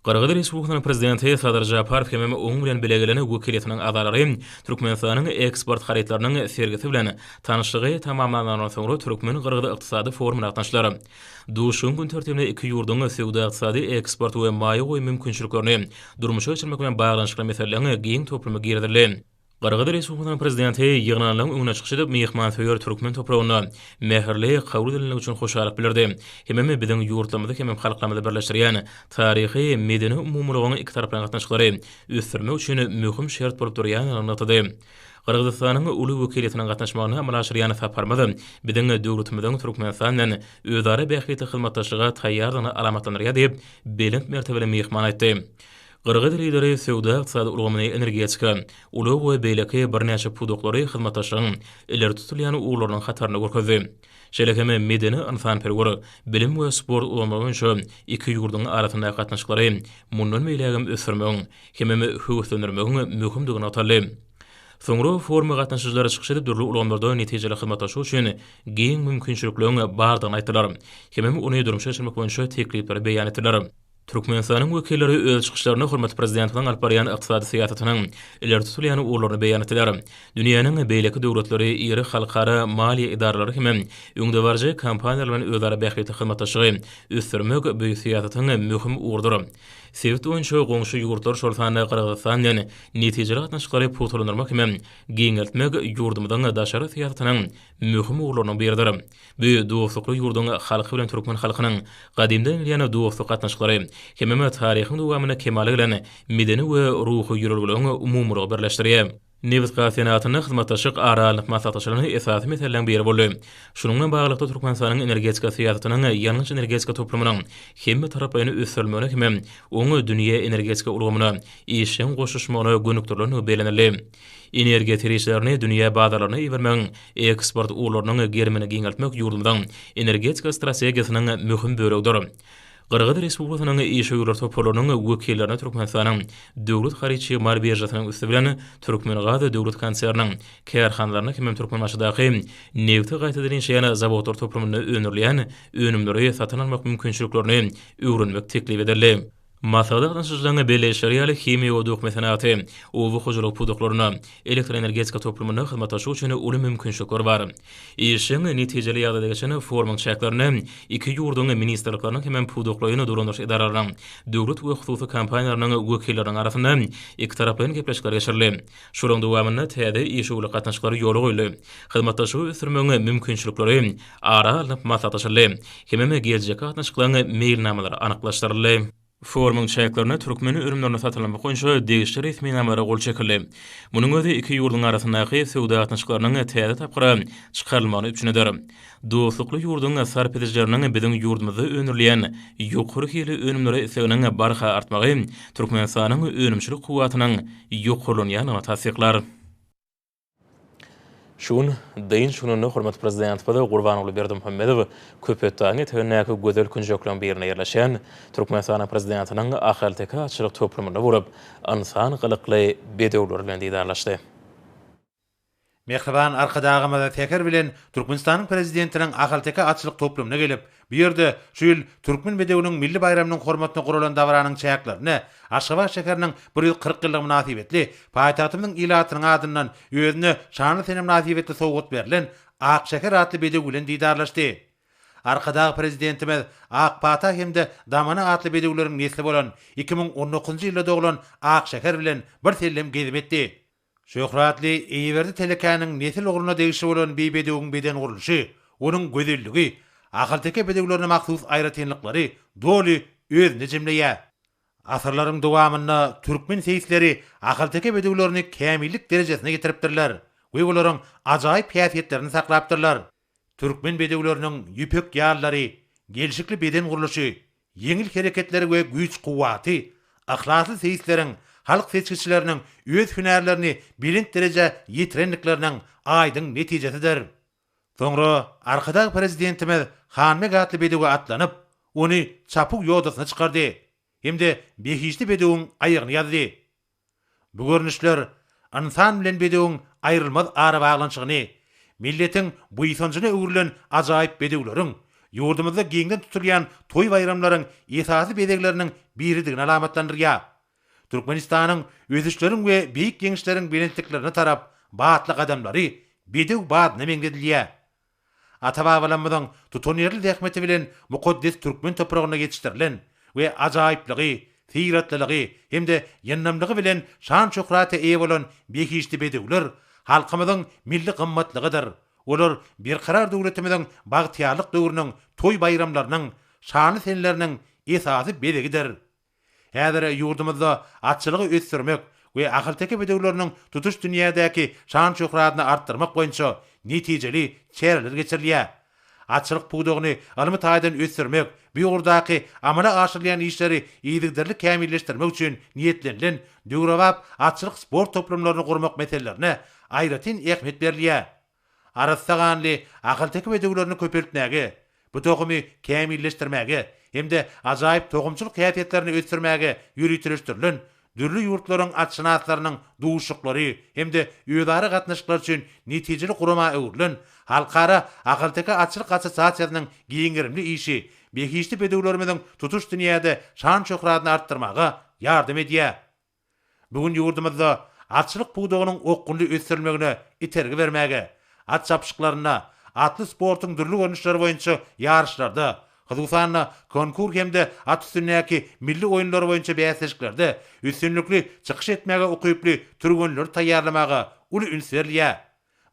Kyrgyz Respublikasynyň prezidenti Habar Japarow hememe oň bilen belegilene wekiliýetiniň azalary Türkmenistanyň eksport harytlarynyň sergisi bilen tanyşlygy tamamlanandan soňra Türkmen Kyrgyz ykdysady forumy gatnaşdylary. Duşun gün tertibinde iki ýurduň söwda ykdysady eksport we maýy goý mümkinçiliklerini durmuşa geçirmek bilen baglanyşyk meselelerine giň topluma girdiler. Kyrgyz Respublikasynyň prezidenti ýygnanyň öňüne çykyşyp mehmantöýür Türkmen topragyna mäherli kabul edilmegi üçin hoşalyk bildirdi. Hememe biziň ýurtlarymyzda hem halklarymyzda birleşdirýän taryhy medeni umumlygyň iki tarapdan gatnaşyklary ösürmek üçin möhüm şert bolup durýanyny anlatdy. Kyrgyzstanyň uly wekiliýetiniň gatnaşmagyna amalaşdyrýan saparmady biziň döwletimiziň Türkmenistan bilen özara bähli hyzmatdaşlyga taýýarlygyny alamatlandyrýar diýip belent mertebeli mehman aýtdy. Kyrgyz lideri söwda ykdysady ulgamany energetika, uly we beýleki birnäçe pudoklary hyzmatdaşlygyň ileri tutulýan uglarynyň hataryny görkezdi. Şeýlekeme medeni ansanperwer, bilim we sport ulamagyňça iki ýurduň arasynda gatnaşyklary mundan meýlegim ösürmegiň, hememe höwüslendirmegiň möhümdigini ataldy. Soňra forma gatnaşyjylary çykyşyp dürli ulamlarda netijeli hyzmatdaşlyk üçin giň mümkinçiliklerini bardygyny aýtdylar. Hememe ony durmuşa geçirmek boýunça teklipleri beýan etdiler. Türkmenistan'ın wekilleri öz çıkışlarına hurmat prezidentining alp barýan ykdysady syýasatynyň ileri tutulýan uğurlaryny beýan etdiler. Dünýäniň beýleki döwletleri, ýeri halkara maliýe idaralary hem öňde barjy kompaniýalar bilen özara bähli hyzmatdaşygy üstürmek bu syýasatyň möhüm uğurdur. Sevit oyunçu goňşy ýurtlar şolsany Kyrgyzstan ýani netijeli gatnaşyklary putulandyrmak hem giňeltmek ýurdumyzyň daşary syýasatynyň möhüm uğurlaryny biridir. Bu dostlukly ýurduň halky bilen türkmen halkynyň gadymdan ýene dostluk gatnaşyklary hem taryhyň dowamyna kemaly bilen medeni we ruhy ýürelgelerini umumylyk birleşdirýär. Nevit gaýtanatyny hyzmatdaşyk aralyk maslahatçylygyny esasy meselelerin biri boldy. Şununla baglykda Türkmenistanyň energetika syýasatynyň ýalňyş energetika toplamynyň hemme taraplaryny ösürmegine hem oňy dünýä energetika ulgamyna işin goşuşmagyna gönükdirleni beleneli. Energiýa terişlerini dünýä bazarlaryna iwermeň eksport uğurlarynyň germini giňeltmek ýurdumyň energetika strategiýasynyň möhüm bölegdir. Qırğız Respublikasynyň işgörler topalarynyň wekillerine Türkmenistanyň döwlet hariçy mal birjasynyň üstü bilen Türkmenistан döwlet konserniň kärhanlaryna hem Türkmenistanyň newti gaýtadylan zawodlar toplamyny öňürleýän önümleri satyn almak mümkinçiliklerini öwrenmek teklip edildi. Masada gatnaşyjylaryň beleşýärli himiýa we dokumentasy, owy hojalyk produktlaryna, elektroenergetika toplamyny hyzmatdaşyk üçin uly mümkinçilikler bar. Işiň netijeli ýagdaýda geçen formaň şäklaryny iki ýurduň ministrliklarynyň hem produktlaryny durandyrýan idaralaryň, döwlet we hususy kompaniýalarynyň wekilleriň arasynda iki taraplaryň gepleşikler geçirildi. Şuraň dowamyny täze işgörler gatnaşyklary ýoly goýuldy. Hyzmatdaşyk ösürmegiň mümkinçilikleri aralyk maslahatçyly hem geljek gatnaşyklaryň mailnamalary anyklaşdyryldy. Formaň şäklaryna türkmeni ürünlerini satylmak boýunça degişli resmi namalary gol çekildi. Munyň özi iki ýurduň arasyndaky sowda gatnaşyklarynyň täze tapgyra çykarylmagyny üçindir. Dostlukly ýurduň sarp edijleriniň biziň ýurdumyzy önürleýän ýokary hili önümleri iseginiň barha artmagy Türkmenistanyň önümçilik kuwatynyň ýokurlanýanyny tasdiklar. Şun daýyn şununy hormat prezident bada Gurbanogly Berdimuhammedow köpetdaňy täňäki gözel künjeklen birine ýerleşen Türkmenistan prezidentiniň ahalteka açylyk toplamyna burup, insan gylykly bedewler bilen diýdarlaşdy. Mehriban arkadağımada teker bilen Türkmenistan'ın prezidentinin ahalteka açılık toplumuna gelip, bir yerde şu yıl Türkmen bedewinin milli bayramının hormatına kurulan davranın çayaklarını, Aşgabat şekerinin 140 yıllık münasibetli, payitahtımının ilatının adından özüne şanlı senem münasibetli soğut verilen Ak Şeker adlı bedew bilen diýdarlaşdy. Arkadağı prezidentimiz Ak Pata hem de Damana adlı bedewlerin nesli bolan 2019 ýylda doglan Ak Şeker bilen bir sellem gezip etdi. Şöhratly Eýberdi Telekanyň nesil ugruna degişi bolan bedewiň beden gurulşy, onuň gözelligi, ahalteka bedewlerine maksus aýratynlyklary doly özüne jemleýär. Asyrlaryň dowamynda türkmen seyisleri ahalteka bedewlerini kämillik derejesine getiripdirler we olaryň ajaýyp häsiýetlerini saklapdyrlar. Türkmen bedewleriniň ýüpek ýallary, gelişikli beden gurulşy, yeňil hereketleri we güýç kuwaty, ahlasly seyisleriň halk seçkiçilerinin öz hünerlerini bilint derece yitirenliklerinin aydın neticesidir. Sonra arkada prezidentimiz Hanmek adlı bedewe atlanıp, onu çapuk yodasına çıkardı. Hem de behişli bedewin ayağını yazdı. Bu görünüşler insan bilen bedewin ayrılmaz ara bağlançygyny, milletin buýsanjyna öwrilen ajaýyp bedewlerin, ýurdumyzda giňden tutulýan toy bayramlaryň esasy bedegleriniň biridigini alamatlandyrýar. Türkmenistanyň özüşleriň we beýik geňişleriň belentliklerini tarap, batlyk adamlary bedew badyna meňdedilýär. Ata-babalarymyzyň tutanýarly zähmeti bilen mukaddes türkmen topragyna geçişdirilen we ajaýyplygy, siratlylygy hem de ýannamlygy bilen şan şöhraty eýe bolan behişli bedewler halkymyzyň milli gymmatlygydyr. Olar bir karar döwletimiziň bagtyarlyk döwrüniň toy bayramlarynyň şany senleriniň esasy bedegidir. Häzir ýurdumyzda atçylygy ösürmek we ahalteka bedewleriniň tutuş dünýädäki şan şöhratyny artdyrmak boýunça netijeli çäreler geçirilýär. Atçylyk puwdugyny almy taýdan ösürmek, bu ýurdaky amala aşyrlayan işleri ýygyderlik kämilleşdirmek üçin niýetlenilen döwrewap atçylyk sport toplamlaryny gurmak meselelerine aýratyn ähmiýet berilýär. Arassaganly ahalteka bedewlerini köpeltmäge, bu togumy kämilleşdirmäge hem de ajaýyp togumçylyk häsiýetlerini ösürmäge ýürütülýän dürli ýurtlaryň atşynaslarynyň duşuklary hem de ýödary gatnaşyklar üçin netijeli gurama öwrülen halkara ahalteka atçylyk assosiasiýasynyň giňirimli işi beýişli bedewlerimiziň tutuş dünýäde şan şöhratyny artdyrmaga ýardym edýär. Bugün ýurdumyzda atçylyk buğdagynyň okgunly ösdirilmegine itergi bermäge, at çapşyklaryna, atly sportyň dürli görnüşleri boýunça ýarışlarda, hyzgysanyna konkur hemde at üstündäki milli oýunlary boýunça bäsleşiklerde üstünlükli çykyş etmäge okyply türgenler taýýarlamaga uly ünsürlýär.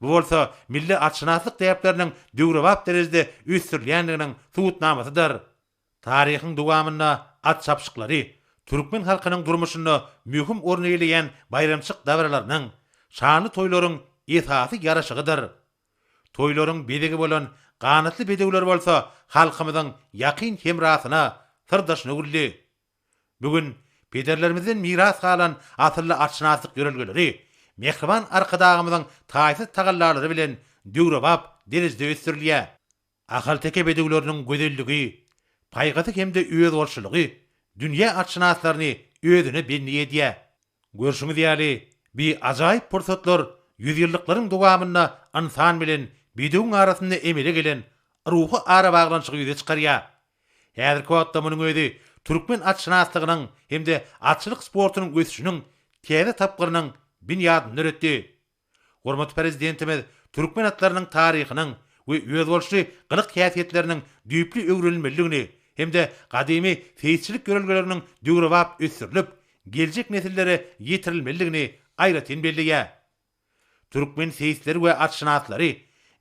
Bu bolsa milli atşynaslyk täýäpleriniň döwrebap derejede üstürilýändiginiň subutnamasydyr. Taryhyň dowamyna at çapşyklary Türkmen halkynyň durmuşyny mühim orny eýleýän bayramçyk dawralarynyň, şanly toýlaryň esasy ýaraşygydyr. Toýlaryň bedegi bolan ganatly bedegler bolsa halkymyzyň ýakyn hemrasyna, sirdaşyna gürli. Bugün pederlerimizden miras galan asylly atşynaslyk ýörelgeleri, mehriban arkadagymyzyň taýsy tagallalary bilen döwrebap derejede ösdirilýär. Ahal-teke bedegleriniň gözelligi, paýgaty hemde öýe bolşulygy dünýä atşynaslaryny özüne belli edýär. Görşüňiz ýaly, bi ajaýyp pursatlar ýüzýyllyklaryň dowamyna insan bilen bidegiň arasynda emele gelen ruhy ara baglanşygy ýüze çykarýar. Häzirki wagtda munyň özi türkmen atşynaslygynyň hemde atçylyk sportynyň ösüşiniň täze tapgyrynyň binýadyny öretdi. Hormatly prezidentimiz türkmen atlarynyň taryhynyň we öz bolşy gylyk häsiýetleriniň düýpli öwrülmeligini hemde gadymy feýçilik görelgeleriniň döwrebap ösdirilip, geljek nesillere ýetirilmeligini aýratyn belliýär. Türkmen feýçleri we atşynaslary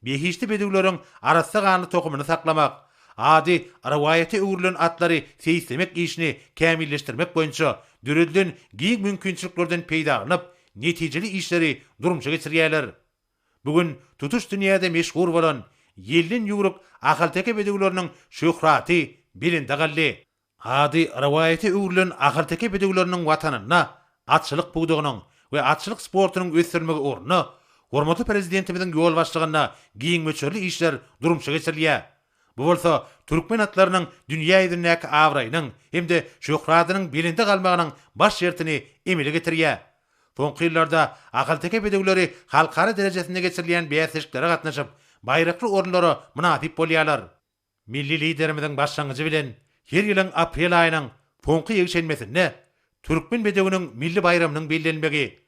beýişli bedewleriň arasynda gany tokumyny saklamak, ady rawayaty öwrülen atlary feýçlemek işini kämilleşdirmek boýunça düredilen giň mümkinçiliklerden peýdalanyp, netijeli işleri durumça geçirýärler. Bugün tutuş dünýäde meşhur bolan ýelden ýurup ahal-teke bedewleriniň şöhraty bilinde gally. Ady rawayaty öwrülen ahal-teke bedewleriniň watanyna atçylyk buğdagynyň we atçylyk sportynyň ösdirilmegi orny hormatly prezidentimiziň ýol başlygyna giň möçerli işler durumça geçirilýär. Bu bolsa türkmen atlarynyň dünýä ýüzündäki awraýynyň hemde şöhratynyň bilinde galmagynyň baş şertini emele getirýär. Soňky ýyllarda ahal-teke bedewleri halkara derejesinde geçirilýän bäsleşiklere gatnaşyp, baýrakly orunlara munasip bolýarlar. Milli liderimiziň başlangyjy bilen her ýylyň aprel aýynyň soňky ýegşenmesinde türkmen bedewiniň milli bayramynyň bellenmegi,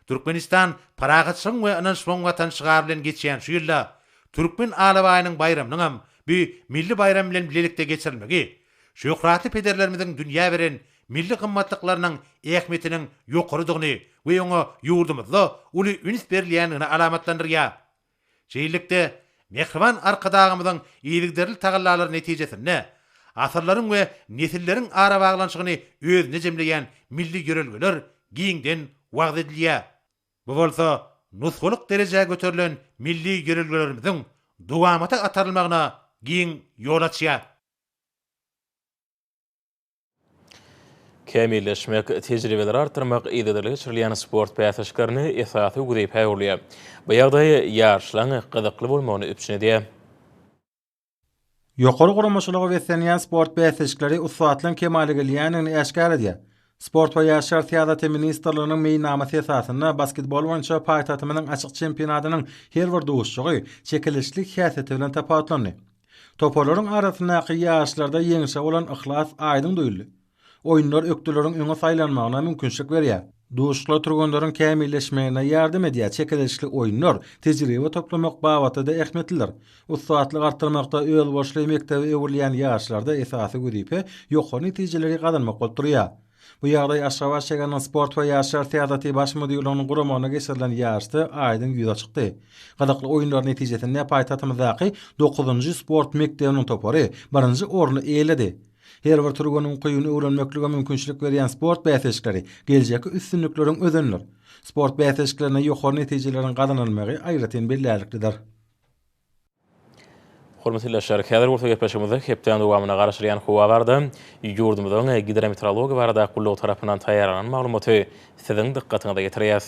Turkmenistan paragatçyň we ananşyň watan şygar bilen geçýän şu ýylda türkmen alabaýynyň bayramynyň hem bir milli bayram bilen bilelikde geçirilmegi, şöhratly pederlerimiziň dünýä beren milli gymmatlyklarynyň ähmetiniň ýokarydygyny we ýoňa ýurdumyzda uly üns berilýändigini alamatlandyrýar. Şeýlelikde mehriban arkadagymyzyň ýyligderli tagallalary netijesinde asyrlaryň we nesilleriň ara baglanşygyny özüne jemleýän milli ýörelgeler giňden wagt edilýär. Bu bolsa nusgulyk derejäge göterilen milli ýörelgelerimiziň dowamata atarylmagyna giň ýol açýar. Kämilleşmek, tejribeleri artdyrmak ýa-da geçirilýän sport bäsleşiklerini esasy güdäýip häwurlýar. Bu ýagdaý ýarşlaryň gyzykly bolmagyny öpüşnedýär. Ýokary guramaçylygy beslenýän sport bäsleşikleri usatlyň kemaly gelýänini äşkar edýär. Sport we ýaşar teatry ministrliginiň meýnamasy esasyna basketbol boýunça paýtatymynyň açyk çempionatynyň her bir duşçugy çekilişlik häsiýeti bilen tapatlandy. Topolaryň arasyndaky ýaşlarda ýeňişe bolan ihlas aýdyň duýuldy. Oýunlar ökdüleriň öňe saýlanmagyna mümkinçilik berýär. Duşla turganlaryň kämilleşmegine ýardym edýär. Çekilişli oýunlar tejribe toplamak babatyda ähmetlidir. Usatlyk artdyrmakda öýül boşly mektebi öwrülýän ýaşlarda esasy güdäýip ýokary netijeleri gazanmak bolup durýar. Bu ýagdaý aşawa çegenin sport we ýaşar teatry baş modelynyň guramagyna geçirilen ýaşda aýdyň ýüze çykdy. Gadakly oýunlar netijesinde paýtatymyzdaky 9-njy sport mektebiniň topary 1-nji orny eýledi. Her bir turganyň goýuny öwrenmeklige mümkinçilik berýän sport bäsleşikleri geljeki üstünlikleriň özenler. Sport bäsleşiklerine ýokary netijeleriň gazanylmagy aýratyn bellälikdir. Hormatly şäher, häzir bolsa gepleşigimizde hepden dowamyna garaşylýan howalarda ýurdumyzyň gidrometeorology barada gullyk tarapyndan taýýarlanan maglumaty siziň dikkatiňize getirýäs.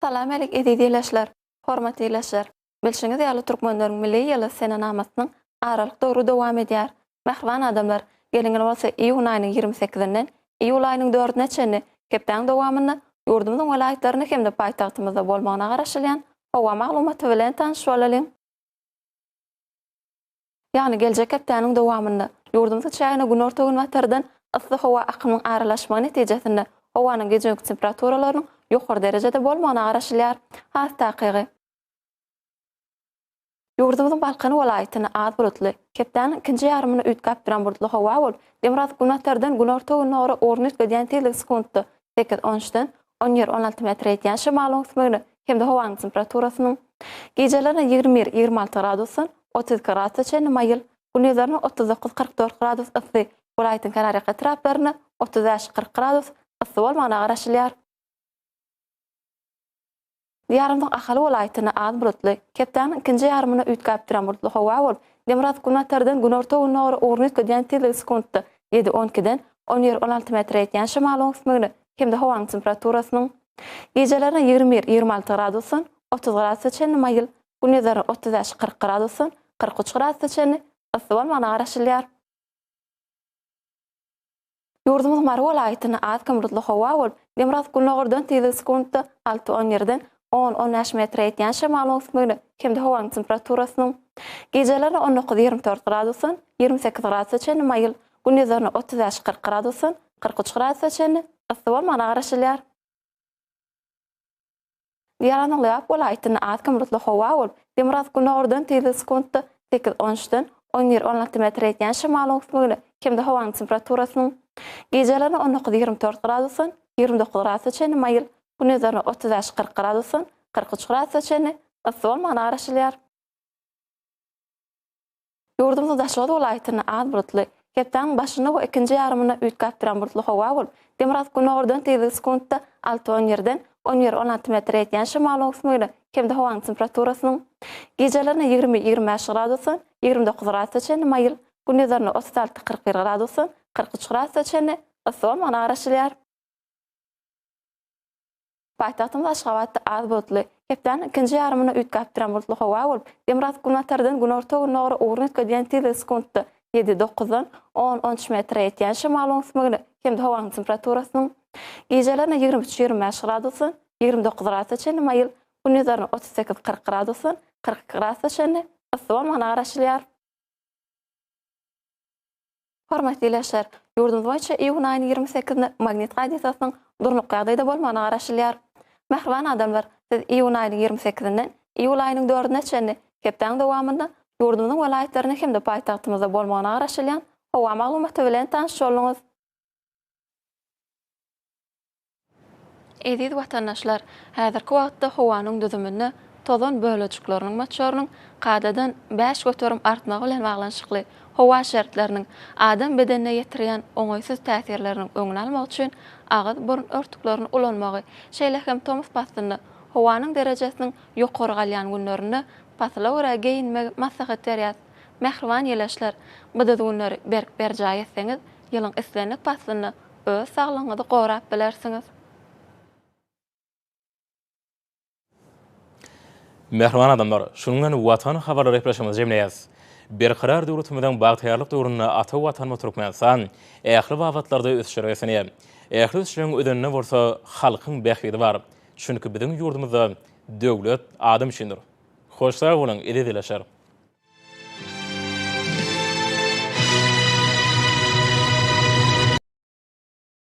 Salam alyk edýärler, hormatly ýaşar. Bilşiňiz ýaly türkmenleriň milli ýyly senanamasynyň aralyk dogry dowam edýär. Mehriban adamlar, geliňler bolsa iýun aýynyň 28-inden iýul aýynyň 4-üne çenli hepden dowamyny ýurdumyzyň welaýatlaryny hemde paýtagtymyzda bolmagyna garaşylýan howa maglumaty bilen tanyşyp bolalım. Yani gelecek heptäniň dowamynda ýurdumyzyň çägine gün ortagyny watardan yssyk hawa akymynyň aralaşmagy netijesinde howanyň gejeki temperaturalarynyň ýokary derejede bolmagyna garaşylýar. Has takygy. Ýurdumyzyň Balkan welaýatyny az bulutly, heptäniň ikinji ýarymyny üýtgäp duran bulutly hawa bolup, demir gün watardan gün ortagyna ora ornuş gediýän tezlik sekundda 8-13-den 10-16 metr ýetýän şymalyň ösmegini hem de howanyň temperaturasynyň gecelerine 21-26 gradusun, 30 gradus çenli mayıl, gündüzlerine 39-44 gradus ısı, welaýatyň kanary etraplaryna 35-40 gradus ısı bolmagyna garaşylýar. Ýarymyň ahaly welaýatyna az bulutly, heptäniň ikinji ýarymyna üýtgäp duran bulutly hawa bolup, demir gün watardan gün ortagyna ora ornuş gediýän tezlik sekundda 7-12-den 10-16 metr ýetýän şymalyň ösmegini hem de howanyň temperaturasynyň gecelerine 21-26 gradusun, 30 gradus çenli mayıl, gündüzlerine 35-40 gradusun, 43 gradus çenli ısı bolmagyna garaşylýar. Ýurdumyň Mary welaýatyna az bulutly hawa bolup, demir gün ogurdan tezlik sekundda 6-10-den 10-15 metr ýetýän şymalyň ösmegini hem de howanyň temperaturasynyň gecelerine 19-24 gradusun, 28 gradus çenli mayıl, gündüzlerine 35-40 gradusun, 43 gradus çenli ısı bolmagyna garaşylýar. Ýaranyň Lewap welaýatyna az bulutly hawa bolup, demir gün ogurdan tezlik sekundda 8-13-den 10-16 metr ýetýän şymalyň ösmegini hem de howanyň temperaturasynyň gecelerine 19-24 gradusun, 29 gradus çenli mayıl, gündüzlerine 35-40 gradusun, 43 gradus çenli ısı bolmagyna garaşylýar. Ýurdumyzyň Daşwat welaýatyna az bulutly, heptäniň başyna we ikinji ýarymyna üýtgäp duran bulutly hawa bolup, demir gün ogurdan tezlik sekundda 6-10-den 10-16 metr ýetýän şymalyň ösmegini hem de howanyň temperaturasynyň gecelerine 20-25 gradusun, 29 gradus çenli mayıl, gündüzlerine 36-41 gradusun, 43 gradus çenli ısı bolmagyna garaşylýar. Paýtagtymyz Aşgabatda az bulutly, heptäniň ikinji ýarymyna üýtgäp duran bulutly hawa bolup, demir gün watardan gün ortagyna ora ornuş gediýän tezlik sekundda 7-9-dan 10-13 metr ýetýän şymalyň ösmegini hem de howanyň temperaturasynyň gecelerine 23-25 gradusun, 29 gradus çenli mayıl, gündüzlerine 38-40 gradusun, 42 gradus çenli ısı bolmagyna garaşylýar. Hormatly ýerleşler, ýurdumyz boýunça iýun aýynyň 28-nde magnit radiýasiýasynyň durnuq ýagdaýda bolmagyna garaşylýar. Mähriban adamlar, siz iýun aýynyň 28-inden iýul aýynyň 4-üne çenli heptäň dowamynda ýurdumyzyň welaýatlaryny hem de paýtagtymyzda bolmagyna garaşylýan hawa maglumaty bilen tanış bolunuz. Eziz watandaşlar, häzirki wagtda howanyň düzümini tozan bölejikleriniň maçarynyň qadadan 5 göterim artmagy bilen baglanşykly hawa şertleriniň adam bedenine ýetirýän oňaýsız täsirleriniň öňüni almak üçin agyz burun örtüklerini ulanmagy, şeýle hem Thomas pastyny howanyň derejesiniň ýokary galýan günlerini pasla wara geyinmek maslahat berýär. Mähriban ýerleşler, bu günleri berjaý etseňiz, ýylyň islenlik pastyny öz saglygyňyzy gorap bilersiňiz. Mähriban adamlar, şunuň Watan Habarlary repressiyasy jemleýäs. Berkarar döwletimiziň bagtyrlyk döwründe ata watan Türkmenistan ähli wagtlarda ösüşýär. Ähli ösüşüň ödenine bolsa halkyň bähbidi bar. Çünki biziň ýurdumyzda döwlet adam üçindir. Hoş sag bolan, ededileşer.